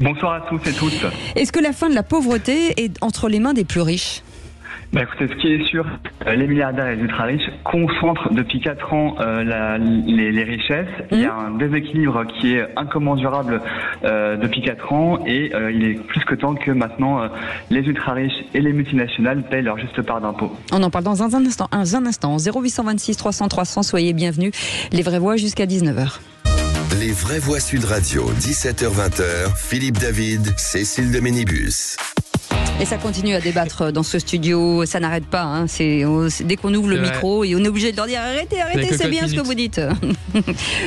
S11: Bonsoir à tous et toutes.
S2: Est-ce que la fin de la pauvreté est entre les mains des plus riches ?
S11: Écoutez, ce qui est sûr, les milliardaires et les ultra-riches concentrent depuis 4 ans les richesses. Il y a un déséquilibre qui est incommensurable depuis 4 ans et il est plus que temps que maintenant les ultra-riches et les multinationales payent leur juste part d'impôts.
S2: On en parle dans un instant. 0826 300 300, soyez bienvenus. Les vraies voix jusqu'à 19h.
S1: Les vraies voix Sud Radio, 17h-20h, Philippe David, Cécile de Ménibus.
S2: Et ça continue à débattre dans ce studio, ça n'arrête pas. Hein. Dès qu'on ouvre le micro, et on est obligé de leur dire arrêtez, c'est bien ce que vous dites.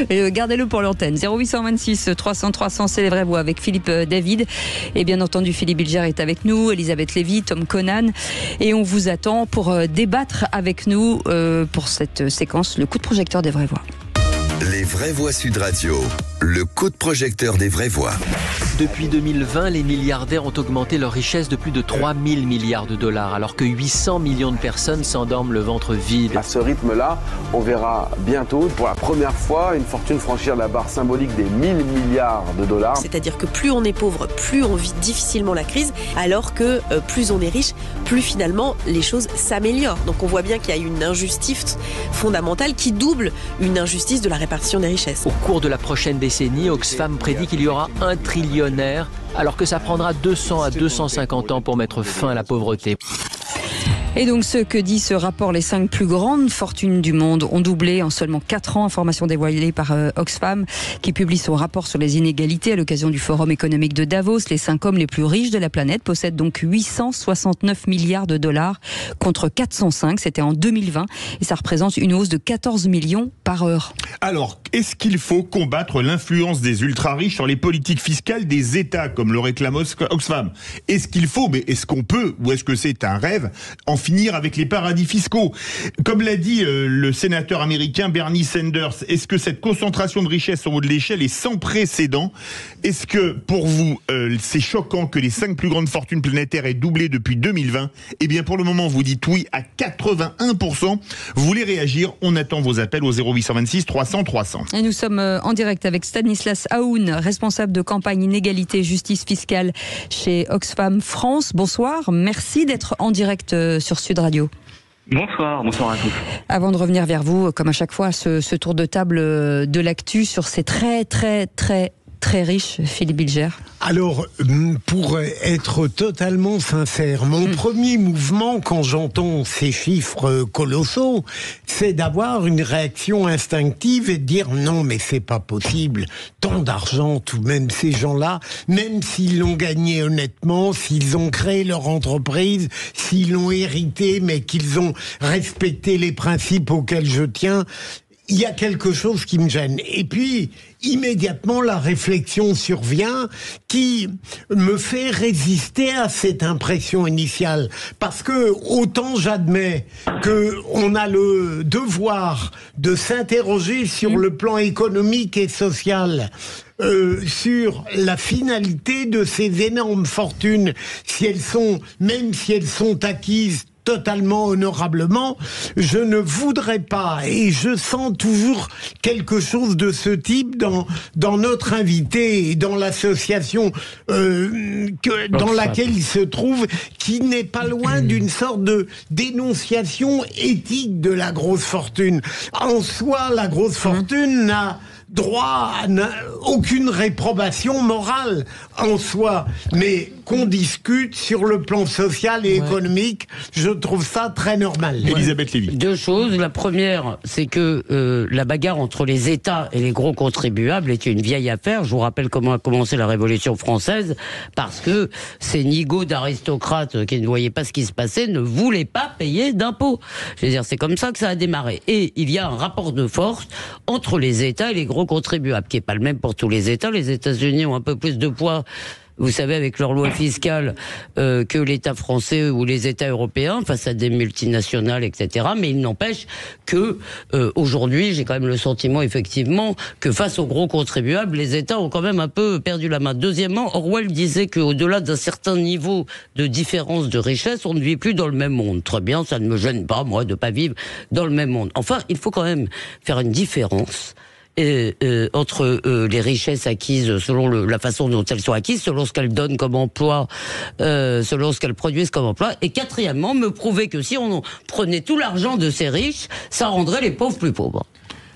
S2: Gardez-le pour l'antenne. 0826 300 300, c'est les vraies voix avec Philippe David. Et bien entendu, Philippe Bilger est avec nous, Elisabeth Lévy, Tom Conan. Et on vous attend pour débattre avec nous pour cette séquence, le coup de projecteur des vraies voix.
S1: Les vraies voix Sud Radio, le coup de projecteur des vraies voix.
S12: Depuis 2020, les milliardaires ont augmenté leur richesse de plus de 3 000 milliards de dollars, alors que 800 millions de personnes s'endorment le ventre vide.
S14: À ce rythme-là, on verra bientôt, pour la première fois, une fortune franchir la barre symbolique des 1 000 milliards de dollars.
S15: C'est-à-dire que plus on est pauvre, plus on vit difficilement la crise, alors que plus on est riche, plus finalement les choses s'améliorent. Donc on voit bien qu'il y a une injustice fondamentale qui double une injustice de la répartition des richesses.
S12: Au cours de la prochaine décennie, Oxfam prédit qu'il y aura 1 trillionnaire, alors que ça prendra 200 à 250 ans pour mettre fin à la pauvreté.
S2: Et donc ce que dit ce rapport, les 5 plus grandes fortunes du monde ont doublé en seulement 4 ans. Information dévoilée par Oxfam qui publie son rapport sur les inégalités à l'occasion du Forum économique de Davos. Les 5 hommes les plus riches de la planète possèdent donc 869 milliards de dollars contre 405, c'était en 2020. Et ça représente une hausse de 14 millions par heure.
S3: Alors, est-ce qu'il faut combattre l'influence des ultra-riches sur les politiques fiscales des États, comme le réclame Oxfam? Est-ce qu'il faut, mais est-ce qu'on peut, ou est-ce que c'est un rêve, en finir avec les paradis fiscaux? Comme l'a dit le sénateur américain Bernie Sanders, est-ce que cette concentration de richesse en haut de l'échelle est sans précédent? Est-ce que pour vous, c'est choquant que les 5 plus grandes fortunes planétaires aient doublé depuis 2020? Eh bien pour le moment, vous dites oui à 81%. Vous voulez réagir? On attend vos appels au 0826 300 300.
S2: Et nous sommes en direct avec Stanislas Aoun, responsable de campagne inégalité et justice fiscale chez Oxfam France. Bonsoir, merci d'être en direct sur Sud Radio.
S11: Bonsoir à tous.
S2: Avant de revenir vers vous, comme à chaque fois, ce tour de table de l'actu sur ces très riche, Philippe Bilger.
S4: Alors, pour être totalement sincère, mon premier mouvement quand j'entends ces chiffres colossaux, c'est d'avoir une réaction instinctive et de dire non mais c'est pas possible, tant d'argent tout de même ces gens-là, même s'ils l'ont gagné honnêtement, s'ils ont créé leur entreprise, s'ils l'ont hérité mais qu'ils ont respecté les principes auxquels je tiens, il y a quelque chose qui me gêne. Et puis, immédiatement, la réflexion survient qui me fait résister à cette impression initiale. Parce que, autant j'admets qu'on a le devoir de s'interroger sur le plan économique et social, sur la finalité de ces énormes fortunes, même si elles sont acquises totalement honorablement, je ne voudrais pas, et je sens toujours quelque chose de ce type dans notre invité et dans l'association dans laquelle il se trouve, qui n'est pas loin d'une sorte de dénonciation éthique de la grosse fortune. En soi, la grosse fortune n'a droit à aucune réprobation morale en soi, mais qu'on discute sur le plan social et économique, je trouve ça très normal.
S3: Elisabeth Lévy.
S5: 2 choses. La première, c'est que la bagarre entre les États et les gros contribuables est une vieille affaire. Je vous rappelle comment a commencé la Révolution française, parce que ces nigauds d'aristocrates qui ne voyaient pas ce qui se passait ne voulaient pas payer d'impôts. Je veux dire, c'est comme ça que ça a démarré. Et il y a un rapport de force entre les États et les gros contribuables, qui n'est pas le même pour tous les États. Les États-Unis ont un peu plus de poids, vous savez, avec leur loi fiscale que l'État français ou les États européens face à des multinationales, etc. Mais il n'empêche que aujourd'hui, j'ai quand même le sentiment, effectivement, que face aux gros contribuables, les États ont quand même un peu perdu la main. Deuxièmement, Orwell disait qu'au-delà d'un certain niveau de différence de richesse, on ne vit plus dans le même monde. Très bien, ça ne me gêne pas, moi, de ne pas vivre dans le même monde. Enfin, il faut quand même faire une différence entre les richesses acquises selon la façon dont elles sont acquises, selon ce qu'elles donnent comme emploi, selon ce qu'elles produisent comme emploi. Et quatrièmement, me prouver que si on prenait tout l'argent de ces riches, ça rendrait les pauvres plus pauvres.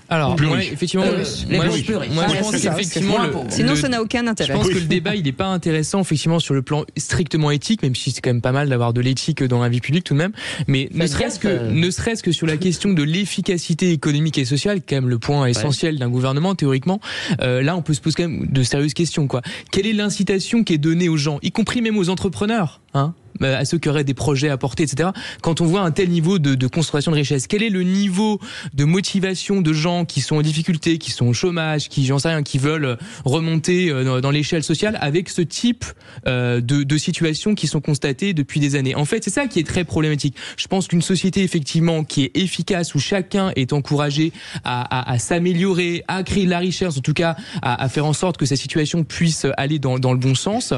S6: Alors, effectivement,
S5: je pense qu'effectivement,
S2: sinon ça n'a aucun intérêt.
S6: Je pense que le débat, il n'est pas intéressant, effectivement, sur le plan strictement éthique, même si c'est quand même pas mal d'avoir de l'éthique dans la vie publique tout de même. Mais ne serait-ce que sur la question de l'efficacité économique et sociale, quand même le point essentiel d'un gouvernement, théoriquement, là, on peut se poser quand même de sérieuses questions, quoi. Quelle est l'incitation qui est donnée aux gens, y compris même aux entrepreneurs, hein? à ceux qui auraient des projets à porter, etc. Quand on voit un tel niveau de concentration de richesse, quel est le niveau de motivation de gens qui sont en difficulté, qui sont au chômage, qui, j'en sais rien, qui veulent remonter dans l'échelle sociale avec ce type de situations qui sont constatées depuis des années. En fait, c'est ça qui est très problématique. Je pense qu'une société, effectivement, qui est efficace, où chacun est encouragé à s'améliorer, à créer de la richesse, en tout cas à faire en sorte que sa situation puisse aller dans le bon sens,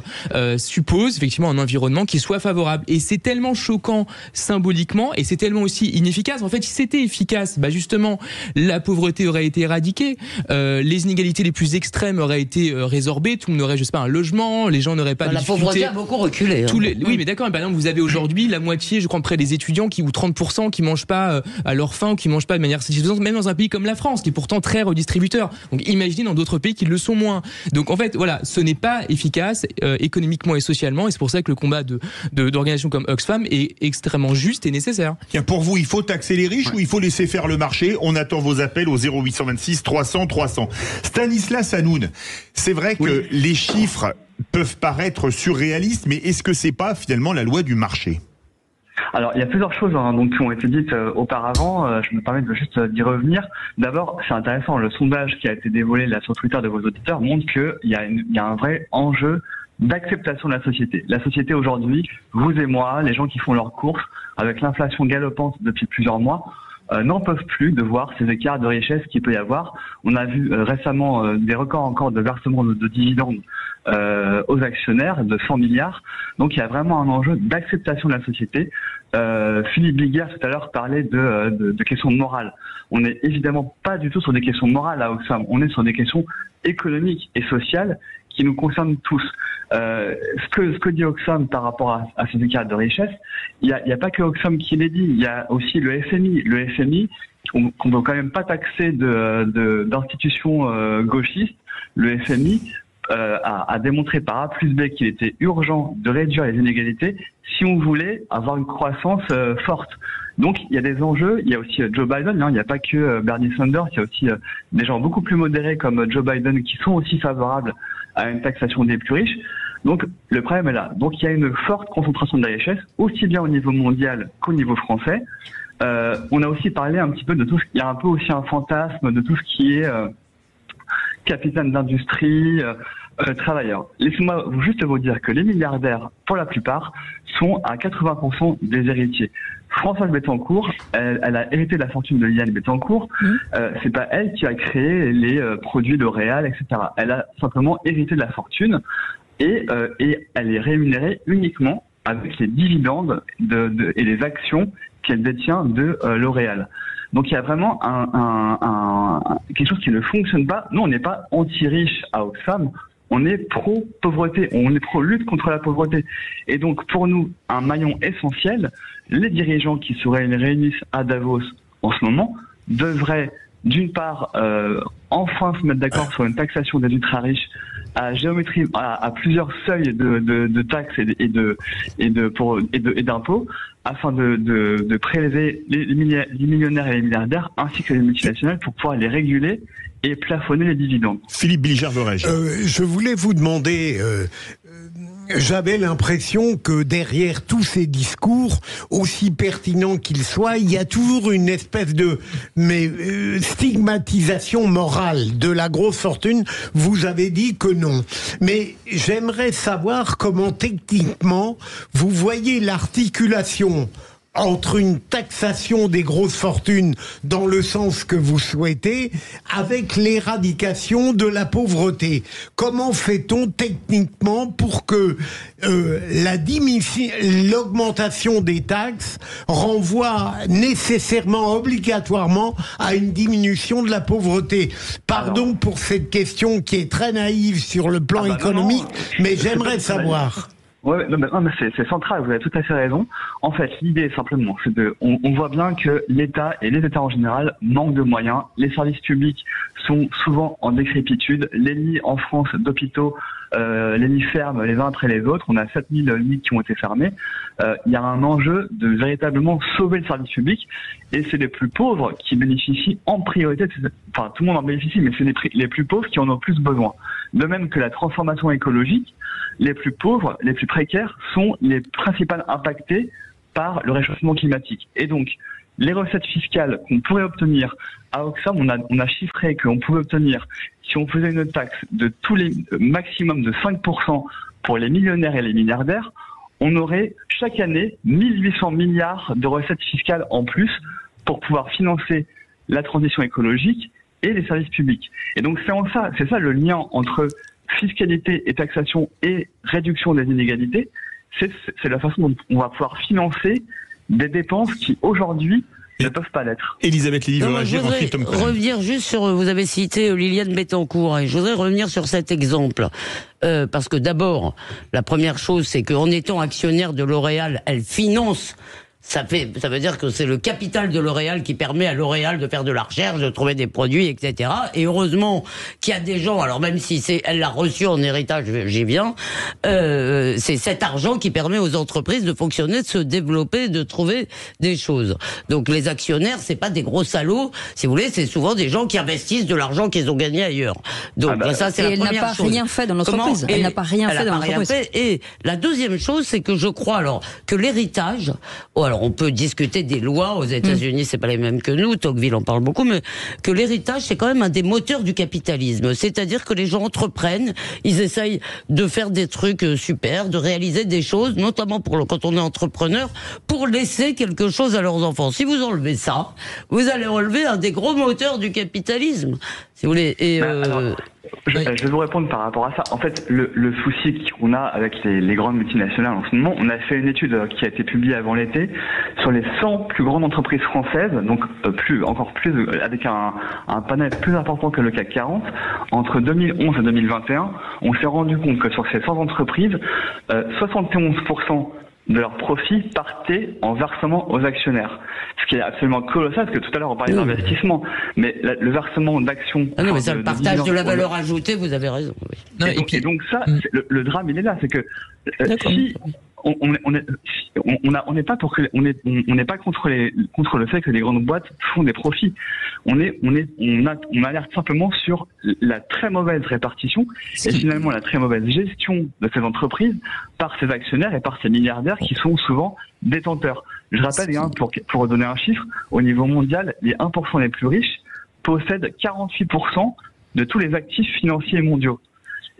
S6: suppose effectivement un environnement qui soit favorable. Et c'est tellement choquant symboliquement, et c'est tellement aussi inefficace. En fait, si c'était efficace, justement, la pauvreté aurait été éradiquée, les inégalités les plus extrêmes auraient été résorbées, tout le monde aurait, je sais pas, un logement, les gens n'auraient pas de difficultés.
S5: La pauvreté a beaucoup reculé.
S6: Oui, mais d'accord, par exemple, vous avez aujourd'hui la moitié, je crois, près des étudiants ou 30% qui mangent pas à leur faim, ou qui mangent pas de manière satisfaisante, même dans un pays comme la France, qui est pourtant très redistributeur. Donc imaginez dans d'autres pays qui le sont moins. Donc en fait, voilà, ce n'est pas efficace économiquement et socialement, et c'est pour ça que le combat d'organisations comme Oxfam est extrêmement juste et nécessaire.
S3: Tiens, pour vous, il faut taxer les riches ou il faut laisser faire le marché? On attend vos appels au 0826 300 300. Stanislas Hanoun, c'est vrai que les chiffres peuvent paraître surréalistes, mais est-ce que c'est pas finalement la loi du marché?
S11: Alors, il y a plusieurs choses donc, qui ont été dites auparavant. Je me permets de juste d'y revenir. D'abord, c'est intéressant, le sondage qui a été dévoilé là sur Twitter de vos auditeurs montre qu'il y a un vrai enjeu d'acceptation de la société. La société aujourd'hui, vous et moi, les gens qui font leurs courses, avec l'inflation galopante depuis plusieurs mois, n'en peuvent plus de voir ces écarts de richesse qu'il peut y avoir. On a vu récemment des records encore de versement de dividendes aux actionnaires de 100 milliards. Donc il y a vraiment un enjeu d'acceptation de la société. Philippe Biguerre tout à l'heure parlait de questions morales. On n'est évidemment pas du tout sur des questions morales à Oxfam. On est sur des questions économiques et sociales qui nous concernent tous. Ce que dit Oxfam par rapport à ces écarts de richesse, il y a pas que Oxfam qui les dit, il y a aussi le FMI. Le FMI, qu'on ne doit quand même pas taxer d'institutions gauchistes, le FMI a démontré par A plus B qu'il était urgent de réduire les inégalités si on voulait avoir une croissance forte. Donc il y a des enjeux, il y a aussi Joe Biden, il n'y a pas que Bernie Sanders, il y a aussi des gens beaucoup plus modérés comme Joe Biden qui sont aussi favorables à une taxation des plus riches. Donc le problème est là. Donc il y a une forte concentration de la richesse, aussi bien au niveau mondial qu'au niveau français. On a aussi parlé un petit peu de tout ce il y a un peu aussi un fantasme de tout ce qui est capitaine d'industrie, travailleurs. Laissez-moi juste vous dire que les milliardaires, pour la plupart, sont à 80% des héritiers. Françoise Bettencourt, elle a hérité de la fortune de Liliane Bettencourt. C'est pas elle qui a créé les produits L'Oréal, etc. Elle a simplement hérité de la fortune et elle est rémunérée uniquement avec les dividendes et les actions qu'elle détient de L'Oréal. Donc il y a vraiment quelque chose qui ne fonctionne pas. Nous, on n'est pas anti-riche à Oxfam. On est pro-pauvreté, on est pro-lutte contre la pauvreté. Et donc, pour nous, un maillon essentiel, les dirigeants qui se réunissent à Davos en ce moment devraient, d'une part, enfin se mettre d'accord sur une taxation des ultra-riches à plusieurs seuils de taxes et d'impôts, afin de prélever les millionnaires et les milliardaires, ainsi que les multinationales, pour pouvoir les réguler et plafonner les dividendes.
S3: Philippe Bilger-Verège.
S4: Je voulais vous demander, j'avais l'impression que derrière tous ces discours, aussi pertinents qu'ils soient, il y a toujours une espèce de stigmatisation morale de la grosse fortune. Vous avez dit que non. Mais j'aimerais savoir comment techniquement vous voyez l'articulation entre une taxation des grosses fortunes dans le sens que vous souhaitez avec l'éradication de la pauvreté. Comment fait-on techniquement pour que l'augmentation des taxes renvoie nécessairement, obligatoirement à une diminution de la pauvreté? Pardon pour cette question qui est très naïve sur le plan économique, mais j'aimerais savoir.
S11: Ouais, non, mais c'est central, vous avez tout à fait raison. En fait, l'idée simplement, c'est on voit bien que l'État et les États en général manquent de moyens. Les services publics sont souvent en décrépitude. Les lits en France d'hôpitaux, les lits ferment les uns après les autres. On a 7000 lits qui ont été fermés. Il y a un enjeu de véritablement sauver le service public, et c'est les plus pauvres qui bénéficient en priorité. Enfin, tout le monde en bénéficie, mais c'est les plus pauvres qui en ont le plus besoin. De même que la transformation écologique, les plus pauvres, les plus précaires sont les principales impactés par le réchauffement climatique. Et donc, les recettes fiscales qu'on pourrait obtenir, à Oxfam, on a chiffré qu'on pouvait obtenir, si on faisait une taxe de tous les maximum de 5% pour les millionnaires et les milliardaires, on aurait chaque année 1800 milliards de recettes fiscales en plus pour pouvoir financer la transition écologique et les services publics. Et donc c'est ça le lien entre fiscalité et taxation et réduction des inégalités. C'est la façon dont on va pouvoir financer des dépenses qui aujourd'hui ne peuvent pas l'être.
S3: Elisabeth Lévy veut
S5: je voudrais revenir juste sur, vous avez cité Liliane Bettencourt, et je voudrais revenir sur cet exemple. Parce que d'abord, la première chose, c'est qu'en étant actionnaire de L'Oréal, elle finance. Ça veut dire que c'est le capital de L'Oréal qui permet à L'Oréal de faire de la recherche, de trouver des produits, etc. Et heureusement qu'il y a des gens, alors même si elle l'a reçu en héritage, j'y viens, c'est cet argent qui permet aux entreprises de fonctionner, de se développer, de trouver des choses. Donc les actionnaires, c'est pas des gros salauds, si vous voulez, c'est souvent des gens qui investissent de l'argent qu'ils ont gagné ailleurs. Donc ça, c'est la première chose.
S2: Elle n'a pas rien fait dans l'entreprise. Elle n'a pas rien fait dans l'entreprise.
S5: Et la deuxième chose, c'est que je crois alors que l'héritage, alors on peut discuter des lois aux États-Unis, c'est pas les mêmes que nous, Tocqueville en parle beaucoup, mais que l'héritage, c'est quand même un des moteurs du capitalisme. C'est-à-dire que les gens entreprennent, ils essayent de faire des trucs super, de réaliser des choses, notamment quand on est entrepreneur, pour laisser quelque chose à leurs enfants. Si vous enlevez ça, vous allez enlever un des gros moteurs du capitalisme, si vous voulez. Et
S11: je vais vous répondre par rapport à ça. En fait, le souci qu'on a avec les grandes multinationales en ce moment, on a fait une étude qui a été publiée avant l'été sur les 100 plus grandes entreprises françaises, donc encore plus avec un panel plus important que le CAC 40. Entre 2011 et 2021, on s'est rendu compte que sur ces 100 entreprises, 71% de leurs profits partaient en versement aux actionnaires. Ce qui est absolument colossal, parce que tout à l'heure on parlait d'investissement, mais le versement d'actions...
S5: Ah non, mais ça, le partage de la valeur ajoutée, vous avez raison. Oui.
S11: Non, et donc ça, le drame, il est là, c'est que si... On n'est pas contre le fait que les grandes boîtes font des profits. On alerte simplement sur la très mauvaise répartition et finalement la très mauvaise gestion de ces entreprises par ces actionnaires et par ces milliardaires qui sont souvent détenteurs. Je rappelle, pour donner un chiffre, au niveau mondial, les 1% les plus riches possèdent 48% de tous les actifs financiers mondiaux.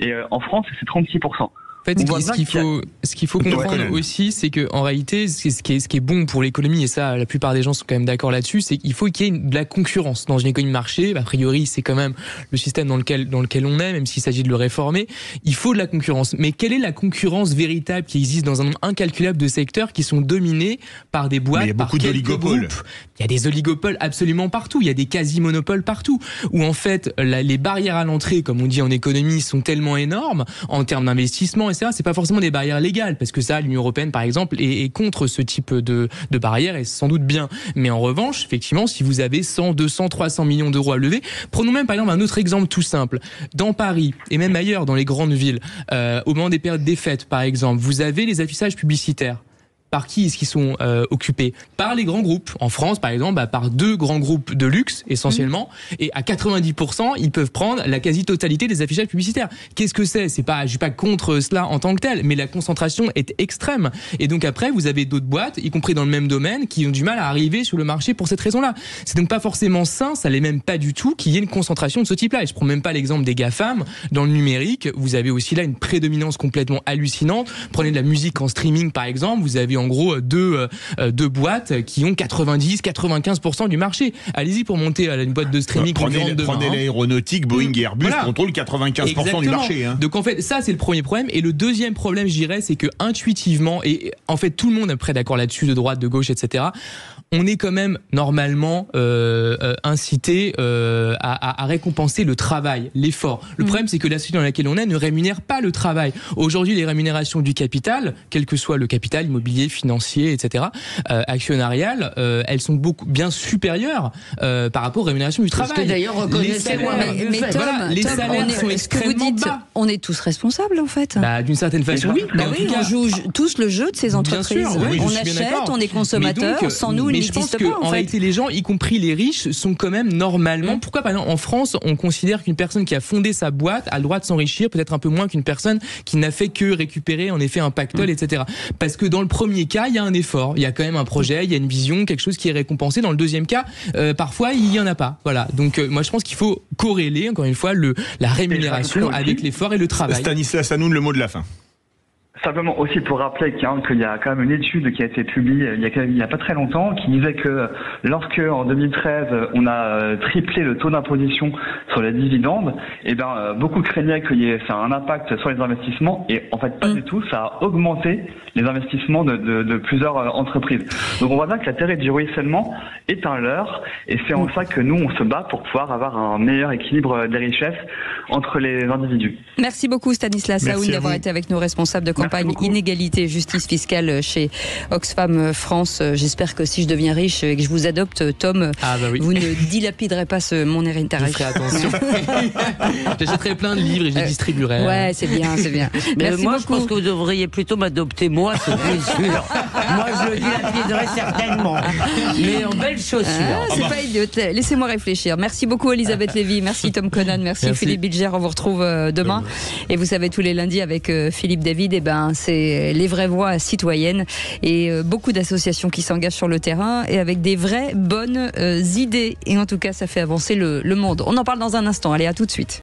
S11: Et en France, c'est 36%.
S6: En fait, ce qu'il faut comprendre aussi, c'est que en réalité, ce qui est bon pour l'économie, et ça, la plupart des gens sont quand même d'accord là-dessus, c'est qu'il faut qu'il y ait de la concurrence dans une économie de marché. A priori, c'est quand même le système dans lequel on est, même s'il s'agit de le réformer. Il faut de la concurrence. Mais quelle est la concurrence véritable qui existe dans un nombre incalculable de secteurs qui sont dominés par des boîtes, par quelques groupes? Il y a des oligopoles absolument partout. Il y a des quasi-monopoles partout. Où en fait, les barrières à l'entrée, comme on dit en économie, sont tellement énormes en termes d'investissement, etc. C'est pas forcément des barrières légales, parce que ça, l'Union européenne, par exemple, est contre ce type de barrières, et sans doute bien. Mais en revanche, effectivement, si vous avez 100, 200, 300 millions d'euros à lever, prenons même par exemple un autre exemple tout simple. Dans Paris, et même ailleurs, dans les grandes villes, au moment des périodes des fêtes, par exemple, vous avez les affichages publicitaires. Par qui est-ce qu'ils sont occupés? Par les grands groupes. En France, par exemple, par 2 grands groupes de luxe, essentiellement. Et à 90%, ils peuvent prendre la quasi-totalité des affichages publicitaires. Qu'est-ce que c'est? Je suis pas contre cela en tant que tel, mais la concentration est extrême. Et donc après, vous avez d'autres boîtes, y compris dans le même domaine, qui ont du mal à arriver sur le marché pour cette raison-là. C'est donc pas forcément sain, ça l'est même pas du tout, qu'il y ait une concentration de ce type-là. Et je prends même pas l'exemple des GAFAM. Dans le numérique, vous avez aussi là une prédominance complètement hallucinante. Prenez de la musique en streaming, par exemple. Vous avez en gros deux boîtes qui ont 90-95% du marché. Allez-y pour monter à une boîte de streaming.
S3: Prenez l'aéronautique, Boeing et Airbus contrôlent 95% du marché. Hein.
S6: Donc en fait, ça c'est le premier problème. Et le deuxième problème, je dirais, c'est que intuitivement, et en fait tout le monde est prêt d'accord là-dessus, de droite, de gauche, etc., on est quand même normalement incité à récompenser le travail, l'effort. Le problème, c'est que la société dans laquelle on est ne rémunère pas le travail. Aujourd'hui, les rémunérations du capital, quel que soit le capital immobilier, financier, etc., actionnarial, elles sont bien supérieures par rapport aux rémunérations du travail.
S5: Parce que d'ailleurs, reconnaissez-moi,
S2: mais Tom,
S6: les salaires sont extrêmement bas.
S2: On est tous responsables en fait.
S6: D'une certaine façon, oui.
S2: On joue tous le jeu de ces entreprises. On achète, on est consommateur. Sans nous, il n'existe pas.
S6: En réalité, les gens, y compris les riches, sont quand même normalement. Pourquoi, par exemple, en France, on considère qu'une personne qui a fondé sa boîte a le droit de s'enrichir peut-être un peu moins qu'une personne qui n'a fait que récupérer en effet un pactole, etc. Parce que dans le premier cas, il y a un effort, il y a quand même un projet, il y a une vision, quelque chose qui est récompensé. Dans le deuxième cas, parfois, il y en a pas. Voilà. Donc, moi, je pense qu'il faut corréler, encore une fois, la rémunération avec l'effort et le travail.
S3: Stanislas Hanoun, le mot de la fin.
S11: Simplement aussi pour rappeler qu'il y a quand même une étude qui a été publiée il y a pas très longtemps qui disait que lorsque en 2013 on a triplé le taux d'imposition sur les dividendes, beaucoup craignaient qu'il y ait un impact sur les investissements et en fait pas du tout, ça a augmenté les investissements de plusieurs entreprises. Donc on voit bien que la théorie du ruissellement est un leurre et c'est en ça que nous on se bat pour pouvoir avoir un meilleur équilibre des richesses entre les individus.
S2: Merci beaucoup Stanislas Hanoun d'avoir été avec nous, responsable de campagne Inégalité et Justice Fiscale chez Oxfam France. J'espère que si je deviens riche et que je vous adopte, Tom, vous ne dilapiderez pas mon héritage.
S6: Je ferai attention. J'achèterai plein de livres et je les distribuerai.
S2: Ouais, c'est bien, c'est bien.
S5: Mais
S2: Merci
S5: moi,
S2: beaucoup.
S5: je pense que vous devriez plutôt m'adopter moi, c'est sûr. Moi, je le dilapiderai certainement. Mais en belles chaussures.
S2: C'est pas idiot. Laissez-moi réfléchir. Merci beaucoup Elisabeth Lévy, merci Tom Conan, merci Philippe Bilger. On vous retrouve demain. Et vous savez, tous les lundis avec Philippe David, c'est les vraies voix citoyennes et beaucoup d'associations qui s'engagent sur le terrain et avec des vraies bonnes idées. Et en tout cas, ça fait avancer le monde. On en parle dans un instant. Allez, à tout de suite.